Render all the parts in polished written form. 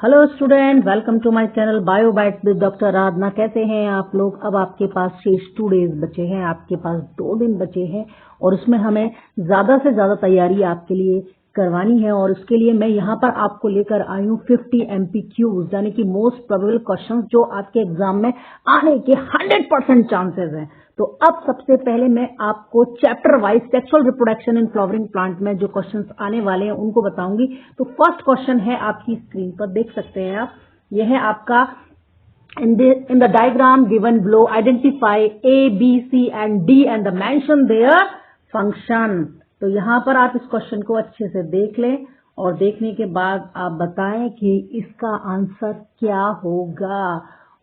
Hello student, welcome to my channel Biobytes with doctor Aradhana. कैसे हैं आप लोग? अब आपके पास शेष 2 डेज बचे हैं, आपके पास 2 दिन बचे हैं और उसमें हमें ज्यादा से ज्यादा तैयारी आपके लिए करवानी है। और उसके लिए मैं यहाँ पर आपको लेकर आई हूँ 50 MPQs यानी कि मोस्ट प्रोबेबल क्वेश्चंस जो आपके एग्जाम में आने के 100% चांसेस हैं। तो अब सबसे पहले मैं आपको chapter wise sexual reproduction in flowering plant में जो क्वेश्चंस आने वाले हैं उनको बताऊंगी। तो फर्स्ट क्वेश्चन है आपकी स्क्रीन पर, देख सकते हैं आप। यह है आपका in the diagram given below, identify A, B, C and D and the mention their function। तो यहाँ पर आप इस क्वेश्चन को अच्छे से देख लें और देखने के बाद आप बताएं कि इसका आंसर क्या होगा।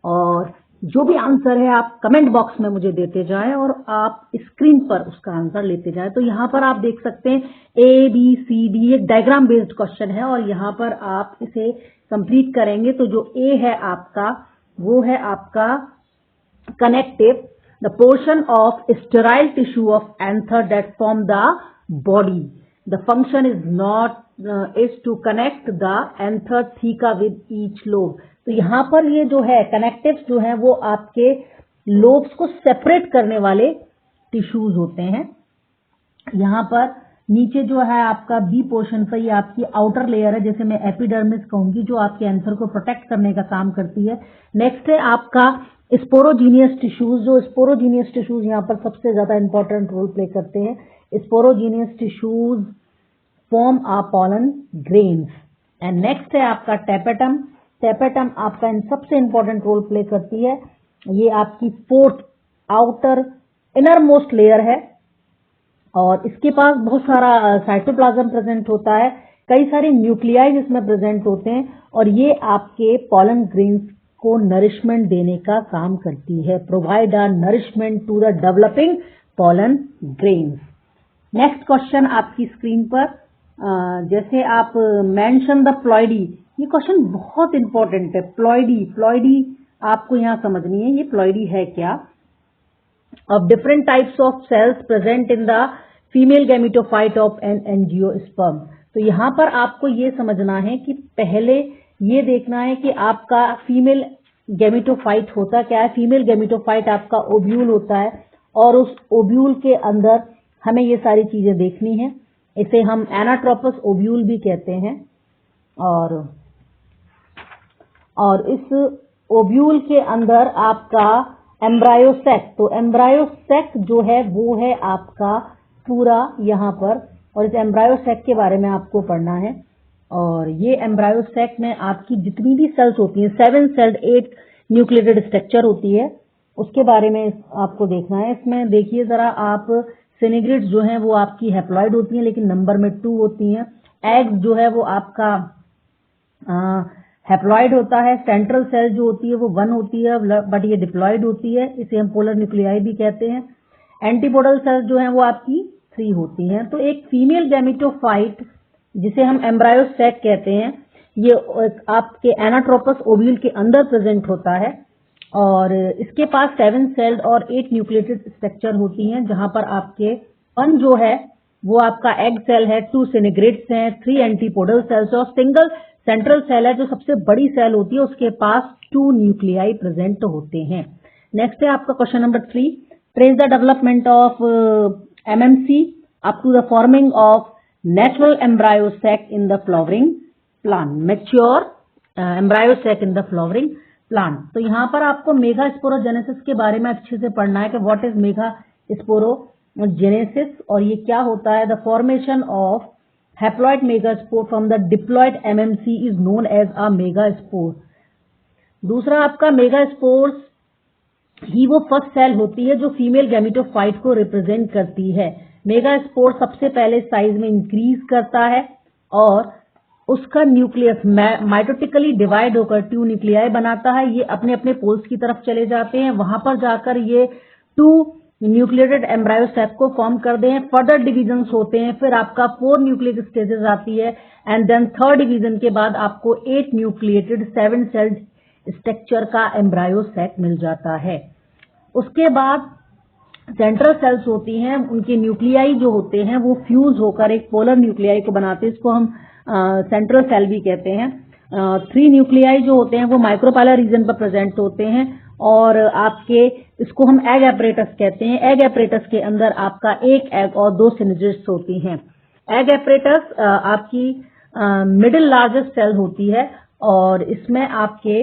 और जो भी आंसर है आप कमेंट बॉक्स में मुझे देते जाएं और आप स्क्रीन पर उसका आंसर लेते जाएं। तो यहाँ पर आप देख सकते हैं ABCD एक डायग्राम बेस्ड क्वेश्चन है और यहाँ पर आप इसे कंप्लीट करेंगे। तो जो A है आपका, वो है आपका connective, the portion of sterile tissue of anther that form the body. The function is to connect the anther theca with each lobe. तो यहाँ पर ये जो है कनेक्टिव्स जो है वो आपके लोब्स को सेपरेट करने वाले टिश्यूज होते हैं। यहाँ पर नीचे जो है आपका बी पोर्शन पर ये आपकी आउटर लेयर है, जैसे मैं एपिडर्मिस कहूंगी, जो आपके एंथर को प्रोटेक्ट करने का काम करती है। नेक्स्ट है आपका स्पोरोजीनियस टिश्यूज। जो स्पोरोजीनियस टिश्यूज यहाँ पर सबसे ज्यादा इंपॉर्टेंट रोल प्ले करते हैं। Sporogenous tissues form a pollen grains. And next है आपका टेपेटम। टेपेटम आपका इन सबसे इंपॉर्टेंट रोल प्ले करती है। ये आपकी fourth outer inner most layer है और इसके पास बहुत सारा साइटोप्लाज्म प्रेजेंट होता है, कई सारे न्यूक्लियाई इसमें प्रेजेंट होते हैं और ये आपके पॉलन ग्रेन्स को नरिशमेंट देने का काम करती है। Provide a nourishment to the developing pollen grains. Next question आपकी स्क्रीन पर, जैसे आप मेंशन द प्लॉइडी। ये क्वेश्चन बहुत इंपॉर्टेंट है। प्लॉइडी आपको यहाँ समझनी है, ये प्लॉइडी है क्या। of different types of cells present in the female gametophyte of an angiosperm। तो यहाँ पर आपको ये समझना है कि पहले ये देखना है कि आपका फीमेल गैमेटोफाइट होता क्या है। फीमेल गैमेटोफाइट आपका ओव्यूल होता है और उस ओव्यूल के अंदर हमें ये सारी चीजें देखनी है। इसे हम एनाट्रोपस ओव्यूल भी कहते हैं। और इस ओव्यूल के अंदर आपका एम्ब्रायो सैक। तो एम्ब्रायो सैक जो है वो है आपका पूरा यहाँ पर, और इस एम्ब्रायो सैक के बारे में आपको पढ़ना है। और ये एम्ब्रायो सैक में आपकी जितनी भी सेल्स होती हैं, 7 सेल्ड 8 न्यूक्लिएटेड स्ट्रक्चर होती है, उसके बारे में आपको देखना है। इसमें देखिए जरा आप, सिनिग्रिड्स जो हैं वो आपकी हैप्लॉइड होती हैं लेकिन नंबर में 2 होती हैं। एग्स जो है वो आपका हैप्लॉइड होता है। सेंट्रल सेल जो होती है वो 1 होती है बट ये डिप्लॉइड होती है, इसे हम पोलर न्यूक्लियाई भी कहते हैं। एंटीपोडल सेल्स जो हैं वो आपकी 3 होती हैं। तो एक फीमेल गैमेटोफाइट जिसे हम एम्ब्रायो सैक कहते हैं, ये आपके एनाट्रोपस ओव्यूल के अंदर प्रेजेंट होता है और इसके पास 7 सेल्ड और 8 न्यूक्लिएटेड स्ट्रक्चर होती हैं, जहां पर आपके 1 जो है वो आपका एग सेल है, 2 सिनिग्रिड्स हैं, 3 एंटीपोडल सेल्स और सिंगल सेंट्रल सेल है जो सबसे बड़ी सेल होती है, उसके पास 2 न्यूक्लियाई प्रेजेंट होते हैं। नेक्स्ट है आपका question number 3, trace the development of MMC up to the forming of natural embryo sac in the flowering plant. Mature embryo sac in the flowering plant. तो यहाँ पर आपको मेगा स्पोरोजेनेसिस के बारे में अच्छे से पढ़ना है कि व्हाट इज मेगा स्पोरोजेनेसिस और ये क्या होता है। The formation of haploid megaspore from the diploid MMC is known as a megaspore। दूसरा आपका मेगास्पोर्स ही वो फर्स्ट सेल होती है जो फीमेल गैमेटोफाइट को रिप्रेजेंट करती है। मेगास्पोर सबसे पहले साइज में इंक्रीज करता है और उसका न्यूक्लियस माइटोटिकली डिवाइड होकर 2 न्यूक्लियाई बनाता है। ये अपने अपने पोल्स की तरफ चले जाते हैं, वहां पर जाकर ये 2 न्यूक्लिएटेड एम्ब्रायो सैक को फॉर्म कर दे हैं। फर्दर डिविजन्स होते हैं, फिर आपका 4 न्यूक्लिएटेड स्टेजेस आती है एंड देन थर्ड डिवीजन के बाद आपको 8 न्यूक्लिएटेड 7 सेल्ड स्ट्रक्चर का एम्ब्रायो सैक मिल जाता है। उसके बाद सेंट्रल सेल्स होती हैं, उनके न्यूक्लियाई जो होते हैं वो फ्यूज होकर एक पोलर न्यूक्लियाई को बनाते हैं, इसको हम सेंट्रल सेल भी कहते हैं। 3 न्यूक्लियाई जो होते हैं वो माइक्रोपाइलर रीजन पर प्रेजेंट होते हैं और आपके इसको हम एग एपरेटस कहते हैं। एग एपरेटस के अंदर आपका एक एग और 2 सिनिजिड्स होती हैं। एग एपरेटस आपकी मिडिल लार्जेस्ट सेल होती है और इसमें आपके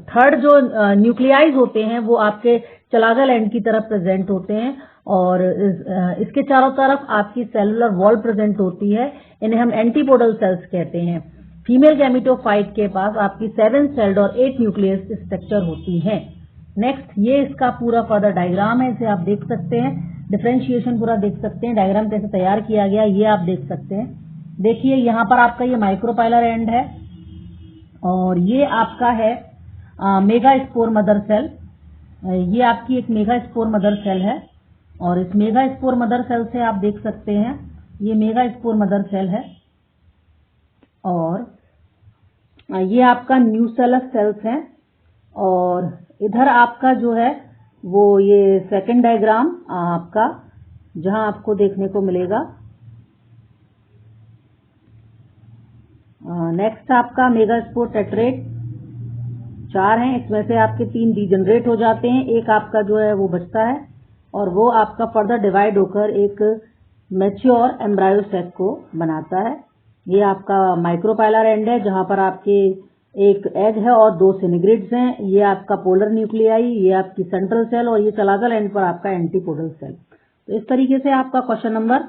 थर्ड जो न्यूक्लियाइज होते हैं वो आपके चलागल एंड की तरफ प्रेजेंट होते हैं और इसके चारों तरफ आपकी सेलुलर वॉल प्रेजेंट होती है। इन्हें हम एंटीपोडल सेल्स कहते हैं। फीमेल गैमेटोफाइट के पास आपकी 7 सेल्ड और 8 न्यूक्लियस स्ट्रक्चर होती है। नेक्स्ट, ये इसका पूरा फर्दर डायग्राम है, इसे आप देख सकते हैं। डिफरेंशिएशन पूरा देख सकते हैं, डायग्राम कैसे तैयार किया गया ये आप देख सकते हैं। देखिए यहाँ पर आपका ये माइक्रोपाइलर एंड है और ये आपका है मेगा स्पोर मदर सेल। ये आपकी एक मेगा स्पोर मदर सेल है और इस मेगा स्पोर मदर सेल से आप देख सकते हैं ये मेगा स्पोर मदर सेल है और ये आपका न्यूसेलस सेल्स हैं और इधर आपका जो है वो ये सेकंड डायग्राम आपका जहां आपको देखने को मिलेगा। नेक्स्ट आपका मेगा स्पोर टेट्रेट 4 हैं, इसमें से आपके 3 डीजनरेट हो जाते हैं, एक आपका जो है वो बचता है और वो आपका फर्दर डिवाइड होकर एक मैच्योर एम्ब्रायो सेक को बनाता है। ये आपका माइक्रोपाइलर एंड है जहां पर आपके एक एग है और 2 सिनिग्रिड्स हैं। ये आपका पोलर न्यूक्लियाई, ये आपकी सेंट्रल सेल और ये चलागल एंड पर आपका एंटीपोडल सेल। तो इस तरीके से आपका question number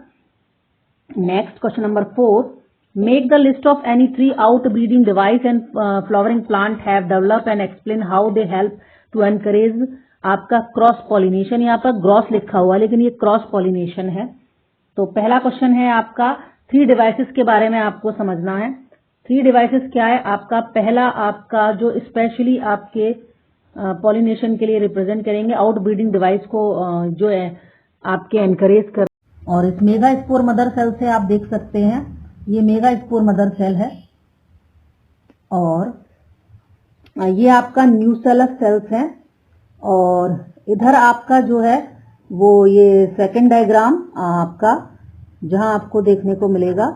4, make the list of any 3 outbreeding device and flowering plant have developed and explain how they help to encourage आपका क्रॉस पॉलिनेशन। यहाँ पर ग्रॉस लिखा हुआ है लेकिन ये क्रॉस पॉलिनेशन है। तो पहला क्वेश्चन है आपका 3 डिवाइसेस के बारे में आपको समझना है। 3 डिवाइसेस क्या है आपका? पहला आपका जो स्पेशली आपके पॉलिनेशन के लिए रिप्रेजेंट करेंगे आउटब्रीडिंग डिवाइस को जो है आपके एनकरेज कर। और इस मेगा स्पोर मदर सेल से आप देख सकते हैं ये मेगा स्पोर मदर सेल है और ये आपका न्यूसेलस सेल्स हैं और इधर आपका जो है वो ये सेकंड डायग्राम आपका जहां आपको देखने को मिलेगा।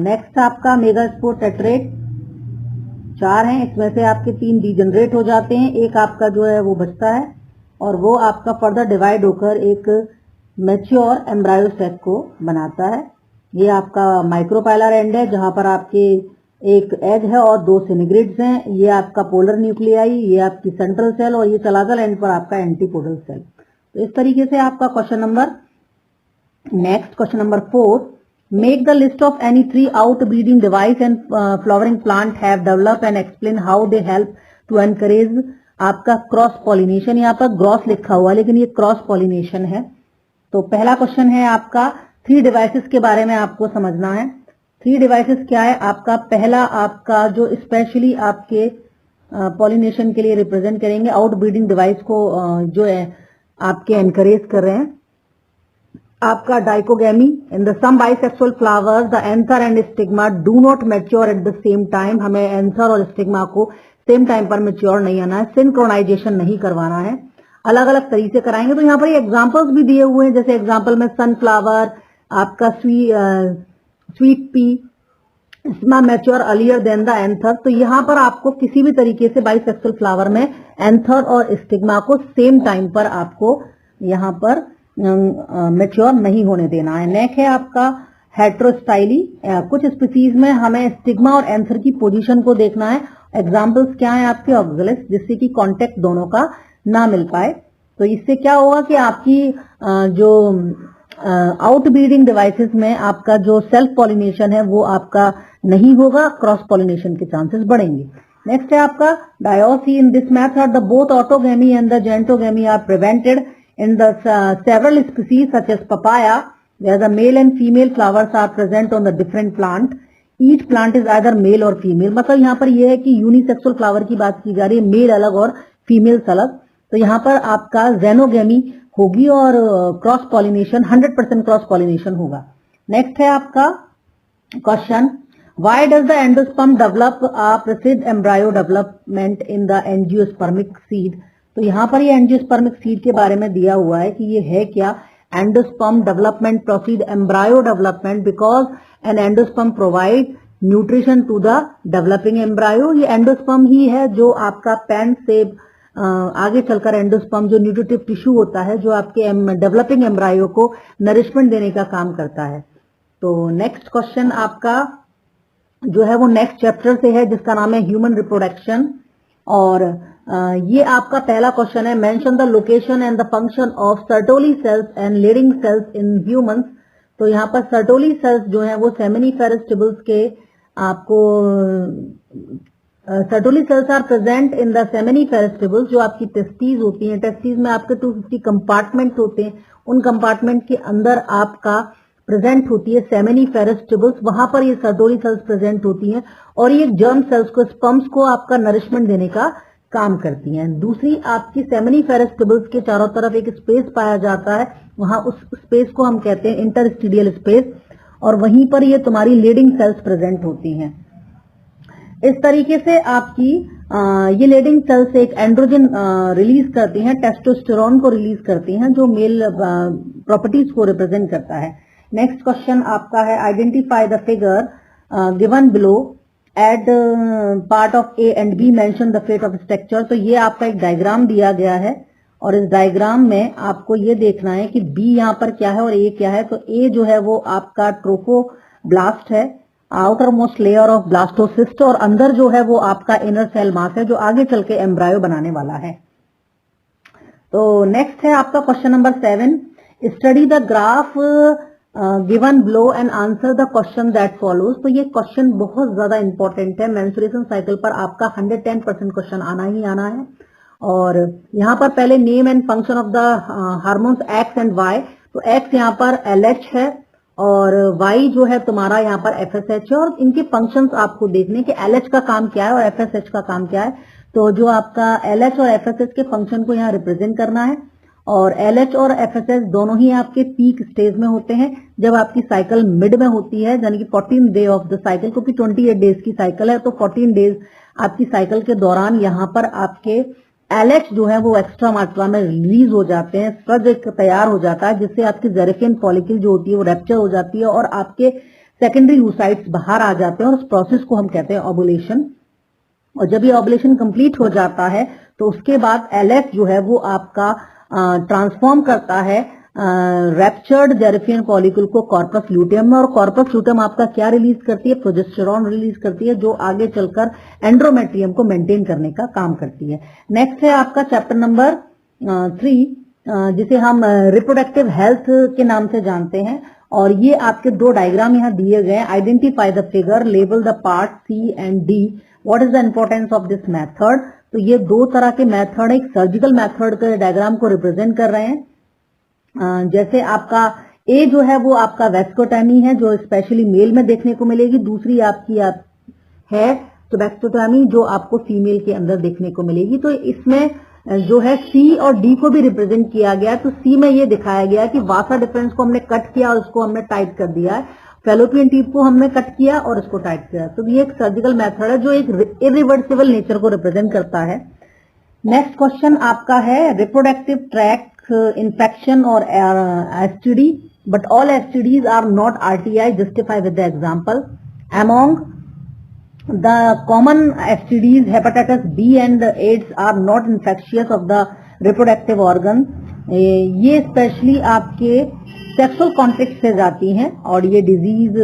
नेक्स्ट आपका मेगा स्पोर टेट्रेट 4 हैं, इसमें से आपके 3 डीजनरेट हो जाते हैं, एक आपका जो है वो बचता है और वो आपका फर्दर डिवाइड होकर एक मैच्योर एम्ब्रायो सेक को बनाता है। ये आपका माइक्रोपाइलर एंड है जहां पर आपके एक एग है और 2 सिनिग्रिड्स हैं। ये आपका पोलर न्यूक्लियाई, ये आपकी सेंट्रल सेल और ये चलागल एंड पर आपका एंटीपोडल सेल। तो इस तरीके से आपका question number 4, make the list of any 3 outbreeding device and flowering plant have developed and explain how they help to encourage आपका क्रॉस पॉलिनेशन। यहाँ पर ग्रॉस लिखा हुआ है लेकिन ये क्रॉस पॉलिनेशन है। तो पहला क्वेश्चन है आपका 3 डिवाइसेस के बारे में आपको समझना है। 3 डिवाइसेस क्या है आपका? पहला आपका जो स्पेशली आपके पॉलिनेशन के लिए रिप्रेजेंट करेंगे आउटब्रीडिंग डिवाइस को जो है आपके एनकरेज कर रहे हैं। आपका dichogamy in the some bisexual flowers the anther and stigma do not mature at the same time. हमें एंथर और स्टिग्मा को सेम टाइम पर मैच्योर नहीं आना है, सिंक्रोनाइजेशन नहीं करवाना है, अलग अलग तरीके से कराएंगे। तो यहाँ पर ये एग्जांपल्स भी दिए हुए हैं, जैसे एग्जांपल में सनफ्लावर, आपका स्वीट पी इसमें mature earlier than the anther. तो यहाँ पर आपको किसी भी तरीके से बाइसेक्सुअल फ्लावर में एंथर और स्टिग्मा को सेम टाइम पर आपको यहाँ पर मैच्योर नहीं होने देना है। नेक्स्ट है आपका हेट्रोस्टाइली। कुछ स्पीसीज में हमें स्टिग्मा और एंथर की पोजीशन को देखना है। एग्जांपल्स क्या है आपके? ऑक्सैलिस, जिससे कि कांटेक्ट दोनों का ना मिल पाए। तो इससे क्या होगा कि आपकी जो आउटब्रीडिंग डिवाइसेस में आपका जो सेल्फ पॉलिनेशन है वो आपका नहीं होगा, क्रॉस पॉलिनेशन के चांसेस बढ़ेंगे। नेक्स्ट है आपका dioecy. In this method the both autogamy and the geitonogamy are prevented in the several species such as papaya where the male and female flowers are present on the different plant. Each plant is either male or female. मतलब यहाँ पर यह है कि unisexual flower की बात की जा रही है, मेल अलग और फीमेल्स अलग। तो यहाँ पर आपका जेनोगेमी होगी और क्रॉस पॉलिनेशन 100% क्रॉस पॉलिनेशन होगा। नेक्स्ट है आपका question, why does the endosperm develop a precede embryo development in the angiospermic seed? तो यहाँ पर ये एंजियोस्पर्मिक सीड के बारे में दिया हुआ है कि ये है क्या? endosperm development proceed embryo development because an endosperm provide nutrition to the developing embryo. ये एंडोस्पर्म ही है जो आपका पैन से आगे चलकर एंडोस्पर्म जो न्यूट्रिटिव टिश्यू होता है जो आपके डेवलपिंग एम्ब्रायो को नरिशमेंट देने का काम करता है। तो नेक्स्ट क्वेश्चन आपका जो है वो नेक्स्ट चैप्टर से है जिसका नाम है ह्यूमन रिप्रोडक्शन। और ये आपका पहला क्वेश्चन है, mention the location and the function of Sertoli cells and Leydig cells in humans. तो यहाँ पर सर्टोली सेल्स जो है वो सेमिनिफेरस टिबल्स के आपको Sertoli cells are present in the seminiferous tubules, जो आपकी टेस्टीज होती हैं। टेस्टीज में आपके 250 कंपार्टमेंट होते हैं, उन कंपार्टमेंट के अंदर आपका प्रेजेंट होती है सेमिनिफेरस टिबल्स, वहां पर ये सर्टोली सेल्स प्रेजेंट होती हैं और ये जर्म सेल्स को स्पर्म्स को आपका नरिशमेंट देने का काम करती हैं। दूसरी आपकी सेमिनिफेरस टिबल्स के चारों तरफ एक स्पेस पाया जाता है, वहां उस स्पेस को हम कहते हैं इंटरस्टीडियल स्पेस, और वहीं पर ये तुम्हारी लीडिंग सेल्स प्रेजेंट होती हैं। इस तरीके से आपकी ये लीडिंग सेल्स एक एंड्रोजन रिलीज करती हैं, टेस्टोस्टेरोन को रिलीज करती हैं जो मेल प्रॉपर्टीज को रिप्रेजेंट करता है। नेक्स्ट क्वेश्चन आपका है, identify the figure given below at part of A and B mention the fate of structure. तो ये आपका एक डायग्राम दिया गया है और इस डायग्राम में आपको ये देखना है कि बी यहाँ पर क्या है और ए क्या है। तो ए जो है वो आपका ट्रोफोब्लास्ट है, outer most layer of blastocyst, और अंदर जो है वो आपका इनर सेल मास है जो आगे चल के एम्ब्रायो बनाने वाला है। तो नेक्स्ट है आपका question number 7, study the graph given below and answer the question that follows. तो ये क्वेश्चन बहुत ज्यादा इंपॉर्टेंट है, मेंस्ट्रुएशन साइकिल पर आपका 110% क्वेश्चन आना ही आना है। और यहाँ पर पहले name and function of the hormones X and Y. तो एक्स यहाँ पर LH है और वाई जो है तुम्हारा यहाँ पर FSH है, और इनके फंक्शंस आपको देखने कि LH का काम क्या है और FSH का काम क्या है। तो जो आपका LH और FSH के फंक्शन को यहाँ रिप्रेजेंट करना है, और LH और FSH दोनों ही आपके पीक स्टेज में होते हैं जब आपकी साइकिल मिड में होती है, यानी कि 14 डे ऑफ द साइकिल, क्योंकि 28 डेज की साइकिल है तो 14 डेज आपकी साइकिल के दौरान यहाँ पर आपके LH जो है वो एक्स्ट्रा मात्रा में रिलीज हो जाते हैं, स्रज तैयार हो जाता है जिससे आपकी जेरेफियन फॉलिकल जो होती है वो रैप्चर हो जाती है और आपके सेकेंडरी लूसाइड्स बाहर आ जाते हैं और उस प्रोसेस को हम कहते हैं ओवुलेशन। और जब ये ओवुलेशन कंप्लीट हो जाता है तो उसके बाद LH जो है वो आपका ट्रांसफॉर्म करता है रैप्चर्ड जेरेफियन फॉलिकल को कॉर्पस ल्यूटियम में, और कॉर्पस ल्यूटियम आपका क्या रिलीज करती है, प्रोजेस्टेरॉन रिलीज करती है जो आगे चलकर एंड्रोमेट्रियम को मेंटेन करने का काम करती है। नेक्स्ट है आपका चैप्टर नंबर 3 जिसे हम रिप्रोडक्टिव हेल्थ के नाम से जानते हैं, और ये आपके दो डायग्राम यहाँ दिए गए हैं। Identify the figure, label the part C and D, what is the importance of this method. तो ये दो तरह के मेथड, एक सर्जिकल मेथड के डायग्राम को रिप्रेजेंट कर रहे हैं। जैसे आपका ए जो है वो आपका वेस्कोटोमी है जो स्पेशली मेल में देखने को मिलेगी, दूसरी आपकी है टोबैक्टोटोमी जो आपको फीमेल के अंदर देखने को मिलेगी। तो इसमें जो है C और D को भी रिप्रेजेंट किया गया है। तो C में ये दिखाया गया है कि वासा डिफरेंस को हमने कट किया और उसको हमने टाइट कर दिया है, फैलोपियन ट्यूब को हमने कट किया और इसको टाइट किया। तो ये एक सर्जिकल मेथड है जो एक इरिवर्सिबल नेचर को रिप्रेजेंट करता है। नेक्स्ट क्वेश्चन आपका है, reproductive tract infection or STD, but all STDs are not RTI. Justify with the example. Among the common STDs, hepatitis B and AIDS are not infectious of the reproductive organ. ये specially आपके sexual contact से जाती हैं और ये disease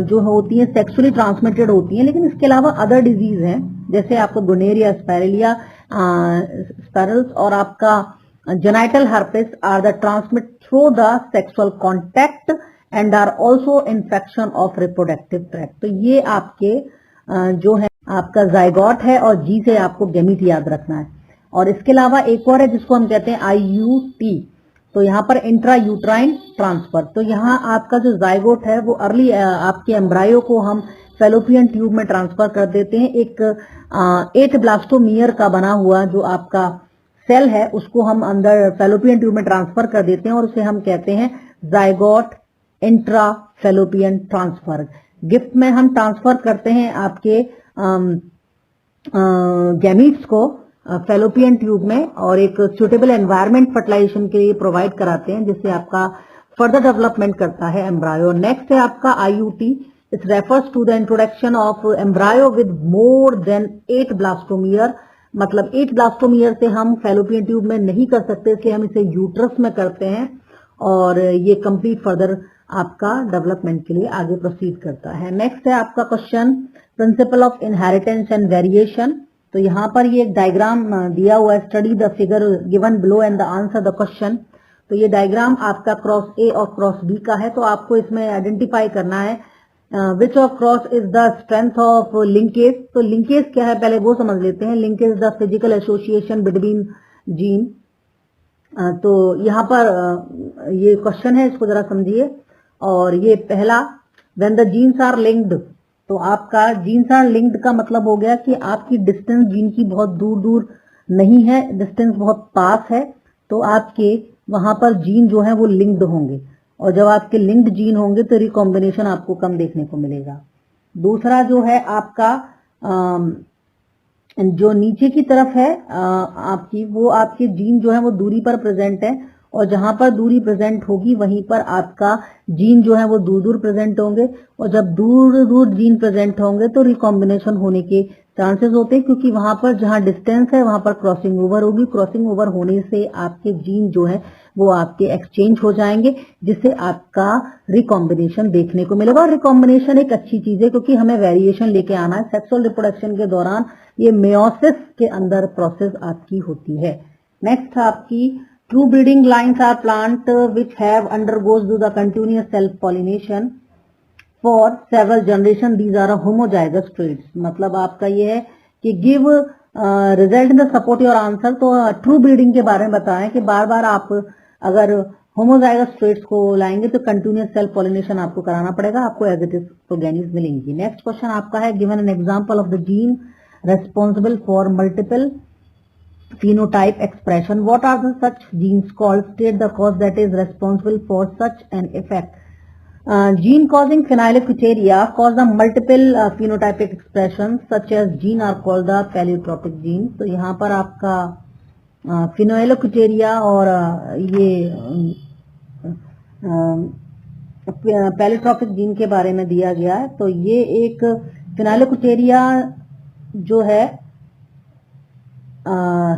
जो होती है सेक्सुअली ट्रांसमिटेड होती है, लेकिन इसके अलावा अदर डिजीज हैं जैसे आपको गोनेरिया, स्पायरेलिया, स्पायरल्स और आपका genital herpes are the transmit through the sexual contact and are also infection of reproductive tract। तो ये आपके जो है आपका जाइगोट है और जी से आपको गैमीट याद रखना है। और इसके अलावा एक और है जिसको हम कहते हैं IUT, तो यहाँ पर इंट्रा यूट्राइन ट्रांसफर। तो यहाँ आपका जो जाइगोट है वो अर्ली आपके एम्ब्रायो को हम फैलोपियन ट्यूब में ट्रांसफर कर देते हैं। एक 8 ब्लास्टोमियर का बना हुआ जो आपका सेल है उसको हम अंदर फैलोपियन ट्यूब में ट्रांसफर कर देते हैं और उसे हम कहते हैं zygote intra fallopian transfer. Gift में हम ट्रांसफर करते हैं आपके गैमीट्स को फैलोपियन ट्यूब में और एक सुटेबल एनवायरनमेंट फर्टिलाइजेशन के लिए प्रोवाइड कराते हैं, जिससे आपका फर्दर डेवलपमेंट करता है एम्ब्रायो। नेक्स्ट है आपका IUT। It refers to the introduction of embryo with more than 8 blastomere. मतलब 8 ब्लास्टोमियर से हम फैलोपियन ट्यूब में नहीं कर सकते, इसलिए हम इसे यूट्रस में करते हैं और ये कंप्लीट फर्दर आपका डेवलपमेंट के लिए आगे प्रोसीड करता है। नेक्स्ट है आपका question principle of inheritance and variation. तो यहाँ पर ये एक डायग्राम दिया हुआ है, study the figure given below and the answer the question. तो ये डायग्राम आपका क्रॉस A और क्रॉस B का है, तो आपको इसमें आइडेंटिफाई करना है which of cross is the strength of linkage. तो लिंकेज क्या है पहले वो समझ लेते हैं। Linkage the physical association between gene. तो यहाँ पर ये क्वेश्चन है, इसको जरा समझिए। और ये पहला, when the genes are linked. तो आपका जीन्स आर लिंक्ड का मतलब हो गया कि आपकी डिस्टेंस जीन की बहुत दूर दूर नहीं है, डिस्टेंस बहुत पास है, तो आपके वहां पर जीन जो है वो लिंक्ड होंगे। और जब आपके लिंक्ड जीन होंगे तो रिकॉम्बिनेशन आपको कम देखने को मिलेगा। दूसरा जो है आपका जो नीचे की तरफ है आपकी, वो आपके जीन जो है वो दूरी पर प्रेजेंट है, और जहां पर दूरी प्रेजेंट होगी वहीं पर आपका जीन जो है वो दूर दूर प्रेजेंट होंगे। और जब दूर दूर जीन प्रेजेंट होंगे तो रिकॉम्बिनेशन होने के चांसेस होते हैं, क्योंकि वहां पर जहां डिस्टेंस है वहां पर क्रॉसिंग ओवर होगी। क्रॉसिंग ओवर होने से आपके जीन जो है वो आपके एक्सचेंज हो जाएंगे, जिससे आपका रिकॉम्बिनेशन देखने को मिलेगा। और रिकॉम्बिनेशन एक अच्छी चीज है, क्योंकि हमें वेरिएशन लेके आना है। सेक्सुअल रिप्रोडक्शन के दौरान ये मेयोसिस के अंदर प्रोसेस आपकी होती है। नेक्स्ट आपकी true breeding lines are plant which have undergoes to the continuous self pollination for several generation, these are homozygous traits. मतलब आपका ये है कि give result in the support your answer. तो ट्रू ब्रीडिंग के बारे में बताएं कि बार बार आप अगर होमोजाइगस ट्रेड्स को लाएंगे तो कंटिन्यूअस सेल्फ पॉलिनेशन आपको कराना पड़ेगा, आपको एज इट इज प्रोगेनीज मिलेंगी। नेक्स्ट क्वेश्चन आपका है given an example of the gene responsible for multiple phenotype expression. What are the such genes called? State the cause that is responsible for such an effect. Gene causing phenylephritiria cause the multiple phenotypic expressions such as gene are called the paleotropic gene. तो यहाँ पर आपका phenylephritiria और ये paleotropic gene के बारे में दिया गया है। तो ये एक phenylephritiria जो है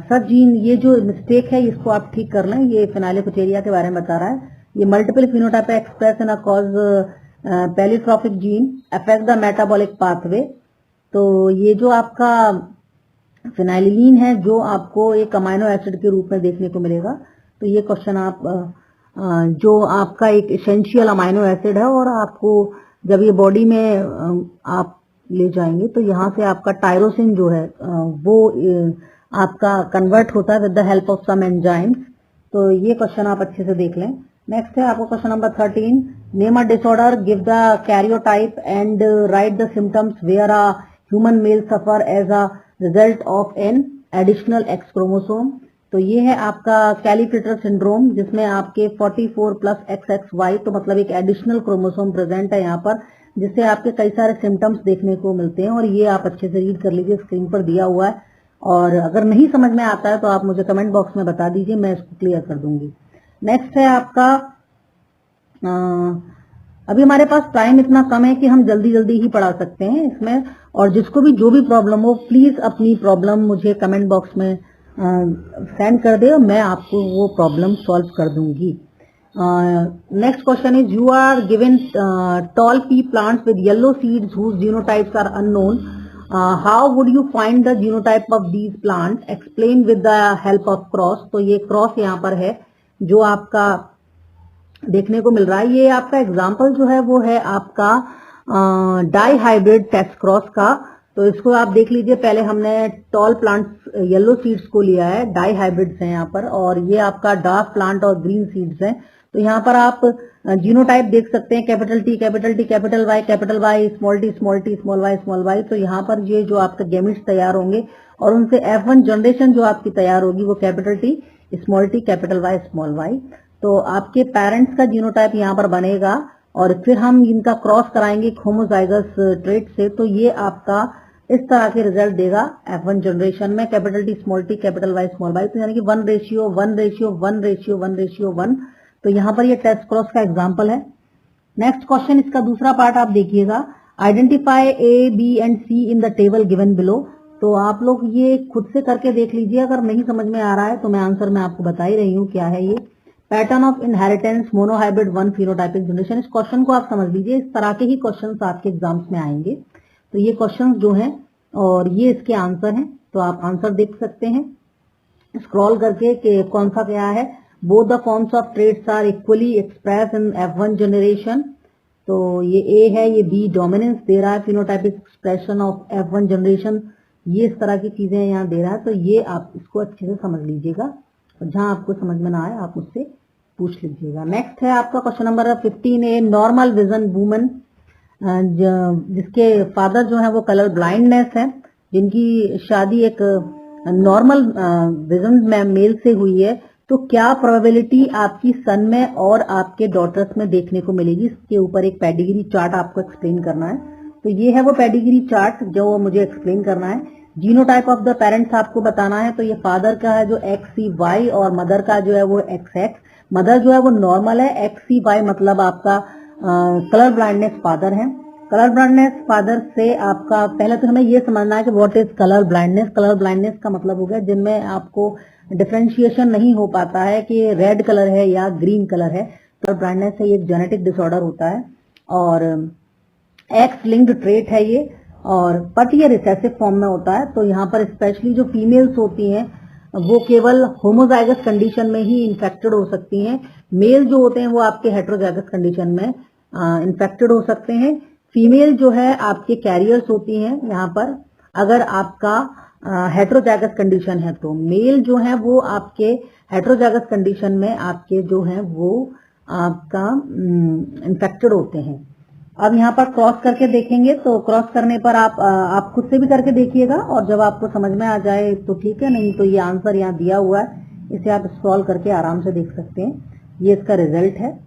सब जीन, ये जो मिस्टेक है इसको आप ठीक कर लें। ये फिनाइलोफिटेरिया के बारे में बता रहा है। ये multiple phenotype express in a cause pleiotropic gene affect the metabolic pathway. तो ये जो आपका फिनाइलिन है जो आपको एक अमाइनो एसिड के रूप में देखने को मिलेगा। तो ये क्वेश्चन आप जो आपका एक एसेंशियल अमाइनो एसिड है और आपको जब ये बॉडी में आप ले जाएंगे तो यहाँ से आपका टायरोसिन जो है वो आपका कन्वर्ट होता है with the help of some enzymes. तो ये क्वेश्चन आप अच्छे से देख लें। नेक्स्ट है आपको question number 13, name a disorder, give the karyotype and write the symptoms where a human male suffer as a result of an additional X chromosome. तो ये है आपका कैलीफ्रेटर सिंड्रोम, जिसमें आपके 44 प्लस XXY, तो मतलब एक एडिशनल क्रोमोसोम प्रेजेंट है यहाँ पर, जिससे आपके कई सारे सिम्टम्स देखने को मिलते हैं। और ये आप अच्छे से रीड कर लीजिए, स्क्रीन पर दिया हुआ है। और अगर नहीं समझ में आता है तो आप मुझे कमेंट बॉक्स में बता दीजिए, मैं इसको क्लियर कर दूंगी। नेक्स्ट है आपका अभी हमारे पास टाइम इतना कम है कि हम जल्दी जल्दी ही पढ़ा सकते हैं इसमें। और जिसको भी जो भी प्रॉब्लम हो प्लीज अपनी प्रॉब्लम मुझे कमेंट बॉक्स में सेंड कर दे और मैं आपको वो प्रॉब्लम सॉल्व कर दूंगी। Next question is, you are given tall pea plants with yellow seeds whose genotypes are unknown. How would you find the genotype of these plants? Explain with the help of cross. तो ये cross यहाँ पर है जो आपका देखने को मिल रहा है। ये आपका एग्जाम्पल जो है वो है आपका डाई हाइब्रिड टेस्ट क्रॉस का। तो इसको आप देख लीजिए। पहले हमने टॉल प्लांट्स येलो सीड्स को लिया है, डाई हाइब्रिड्स हैं यहाँ पर, और ये आपका डार्क प्लांट और ग्रीन सीड्स हैं। तो यहाँ पर आप जीनोटाइप देख सकते हैं, capital T, capital T, capital Y, small T, small Y, small Y. तो यहाँ पर ये जो आपके गैमेट्स तैयार होंगे और उनसे F1 जनरेशन जो आपकी तैयार होगी वो capital T, small T, capital Y, small Y. तो आपके पेरेंट्स का जीनोटाइप यहाँ पर बनेगा और फिर हम इनका क्रॉस कराएंगे होमोजाइगस ट्रेट से। तो ये आपका इस तरह के रिजल्ट देगा F1 जनरेशन में, capital T small Y small Y, तो यानी कि 1:1:1:1:1। तो यहाँ पर ये टेस्ट क्रॉस का एग्जाम्पल है। नेक्स्ट क्वेश्चन, इसका दूसरा पार्ट आप देखिएगा, identify A B and C in the table given below. तो आप लोग ये खुद से करके देख लीजिए, अगर नहीं समझ में आ रहा है तो मैं आंसर में आपको बता ही रही हूँ क्या है ये। Pattern of inheritance monohybrid 1 phenotypic generation, इस क्वेश्चन को आप समझ लीजिए, इस तरह के ही क्वेश्चंस आपके एग्जाम्स में आएंगे। तो ये क्वेश्चंस जो हैं और ये इसके आंसर हैं, तो आप आंसर देख सकते हैं स्क्रॉल करके कि कौन सा क्या है। Both the forms of traits are equally express in F1 generation. तो ये ए है, ये बी डोमिनेंस दे रहा है, phenotypic expression of F1 generation, ये इस तरह की चीजें यहाँ दे रहा है। तो ये आप इसको अच्छे से समझ लीजिएगा, और जहां आपको समझ में ना आए आप उससे पूछ लीजिएगा। नेक्स्ट है आपका question number 15 normal vision woman, जिसके फादर जो है वो कलर ब्लाइंडनेस है, जिनकी शादी एक नॉर्मल विजन मेल से हुई है, तो क्या प्रोबेबिलिटी आपकी सन में और आपके डॉटर्स में देखने को मिलेगी। इसके ऊपर एक पेडिग्री चार्ट आपको एक्सप्लेन करना है। तो ये है वो पेडिग्री चार्ट जो मुझे एक्सप्लेन करना है। जीनोटाइप ऑफ द पेरेंट्स आपको बताना है। तो ये फादर का है जो XCY और मदर का जो है वो XX। मदर जो है वो नॉर्मल है, XCY मतलब आपका कलर ब्लाइंडनेस फादर है। कलर ब्लाइंडनेस फादर से आपका पहले तो हमें ये समझना है कि what is colour blindness. Colour blindness का मतलब हो गया जिनमें आपको डिफरेंशिएशन नहीं हो पाता है कि रेड कलर है या ग्रीन कलर है। कलर ब्लाइंडनेस है, ये एक जेनेटिक डिसऑर्डर होता है और एक्स लिंक्ड ट्रेट है ये, और बट ये रिसेसिव फॉर्म में होता है। तो यहाँ पर स्पेशली जो फीमेल्स होती हैं वो केवल होमोजाइगस कंडीशन में ही इन्फेक्टेड हो सकती हैं। मेल जो होते हैं वो आपके हेट्रोजाइगस कंडीशन में इन्फेक्टेड हो सकते हैं। फीमेल जो है आपके कैरियर्स होती हैं यहाँ पर, अगर आपका हेट्रोजाइगस कंडीशन है। तो मेल जो है वो आपके हेट्रोजाइगस कंडीशन में आपके जो है वो आपका इन्फेक्टेड होते हैं। अब यहाँ पर क्रॉस करके देखेंगे, तो क्रॉस करने पर आप खुद से भी करके देखिएगा, और जब आपको समझ में आ जाए तो ठीक है, नहीं तो ये आंसर यहाँ दिया हुआ है, इसे आप स्क्रॉल करके आराम से देख सकते हैं। ये इसका रिजल्ट है,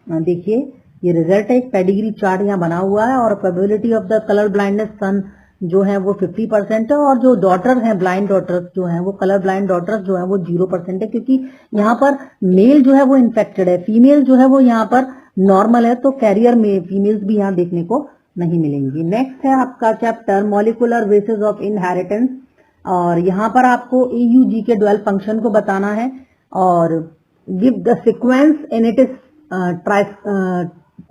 देखिए ये रिजल्ट है, एक पेडिग्री चार्ट यहाँ बना हुआ है। और probability of the colour blindness son जो है वो 50% है, और जो डॉटर हैं ब्लाइंड डॉटर्स जो हैं वो कलर ब्लाइंड डॉटर्स जो है वो 0% है, क्योंकि यहाँ पर मेल जो है वो इन्फेक्टेड है, फीमेल जो है वो यहाँ पर नॉर्मल है। तो कैरियर में फीमेल्स भी यहाँ देखने को नहीं मिलेंगी। नेक्स्ट है आपका chapter molecular basis of inheritance, और यहाँ पर आपको AUG के ड्वेल फंक्शन को बताना है और give the sequence in it is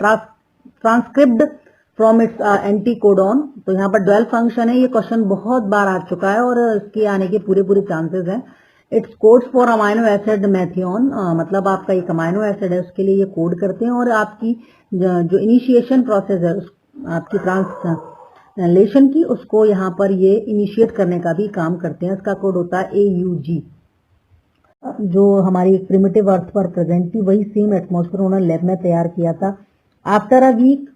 transcript from its anticodon. तो यहाँ पर ड्वेल फंक्शन है, ये क्वेश्चन बहुत बार आ चुका है और इसके आने के पूरे चांसेस हैं। It's codes for amino acid methionine, मतलब आपका एक अमाइनो एसिड है उसके लिए ये कोड करते हैं, और आपकी जो इनिशिएशन प्रोसेस है आपकी ट्रांसलेशन की, उसको यहाँ पर ये इनिशिएट करने का भी काम करते हैं। इसका कोड होता है AUG। जो हमारी प्रिमिटिव अर्थ पर प्रेजेंट थी वही सेम एटमॉस्फेयर उन्होंने लैब में तैयार किया था। After a week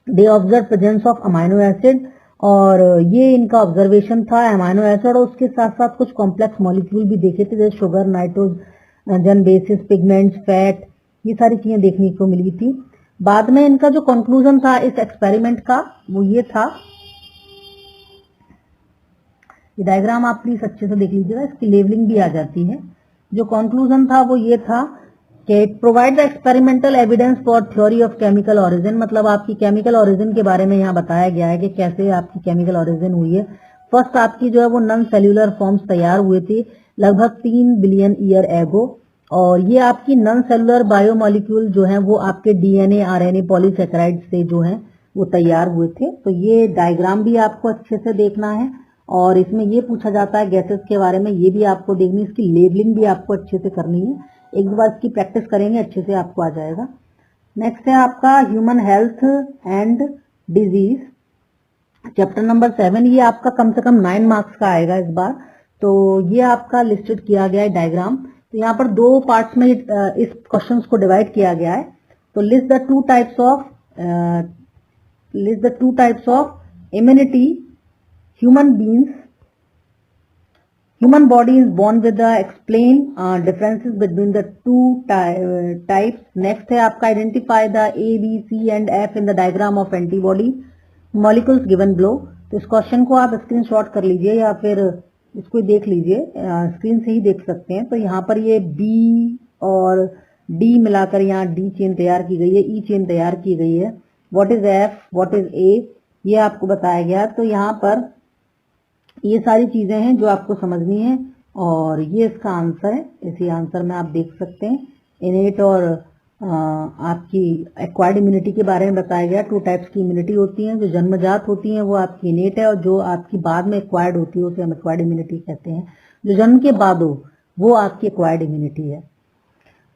they observe presence of amino acid, और ये इनका ऑब्जर्वेशन था अमाइनो एसिड, और उसके साथ साथ कुछ कॉम्प्लेक्स मॉलिक्यूल भी देखे थे, जैसे sugar, nitrogen bases, pigments, fat, ये सारी चीजें देखने को मिली थी। बाद में इनका जो कंक्लूजन था इस एक्सपेरिमेंट का वो ये था, ये डायग्राम आप प्लीज अच्छे से देख लीजिएगा, इसकी लेवलिंग भी आ जाती है। जो कंक्लूजन था वो ये था कि it provide the experimental evidence for theory of chemical origin, मतलब आपकी केमिकल ओरिजिन के बारे में यहाँ बताया गया है कि कैसे आपकी केमिकल ओरिजिन हुई है। फर्स्ट आपकी जो है वो नॉन सेल्यूलर फॉर्म्स तैयार हुए थे लगभग 3 बिलियन ईयर एगो, और ये आपकी नॉन सेल्यूलर बायोमोलिक्यूल जो है वो आपके DNA, RNA, पॉलीसेकेराइड से जो है वो तैयार हुए थे। तो ये डायग्राम भी आपको अच्छे से देखना है, और इसमें ये पूछा जाता है गैसेस के बारे में, ये भी आपको देखनी, इसकी लेबलिंग भी आपको अच्छे से करनी है। एक बार इसकी प्रैक्टिस करेंगे अच्छे से आपको आ जाएगा। नेक्स्ट है आपका human health and disease, chapter number 7। ये आपका कम से कम 9 मार्क्स का आएगा इस बार। तो ये आपका लिस्टेड किया गया है डायग्राम। तो यहाँ पर 2 पार्ट्स में इस क्वेश्चंस को डिवाइड किया गया है। तो list the two types of immunity human beings. Human body is born with the explain differences between the two types. Next है आपका identify the A, B, C and F in the diagram of antibody molecules given below. तो इस question को आप screenshot कर लीजिए या फिर इसको देख लीजिए, स्क्रीन से ही देख सकते हैं। तो यहाँ पर ये बी और डी मिलाकर यहाँ डी चेन तैयार की गई है, ई चेन तैयार की गई है। What is F, what is a, ये आपको बताया गया। तो यहाँ पर ये सारी चीजें हैं जो आपको समझनी है और ये इसका आंसर है। इसी आंसर में आप देख सकते हैं इनेट और आपकी एक्वायर्ड इम्यूनिटी के बारे में बताया गया। 2 टाइप्स की इम्यूनिटी होती है, जो जन्मजात होती है वो आपकी इनेट है, और जो आपकी बाद में एक्वायर्ड होती है उसे हम एक्वायर्ड इम्यूनिटी कहते हैं। जो जन्म के बाद हो वो आपकी एक्वायर्ड इम्यूनिटी है।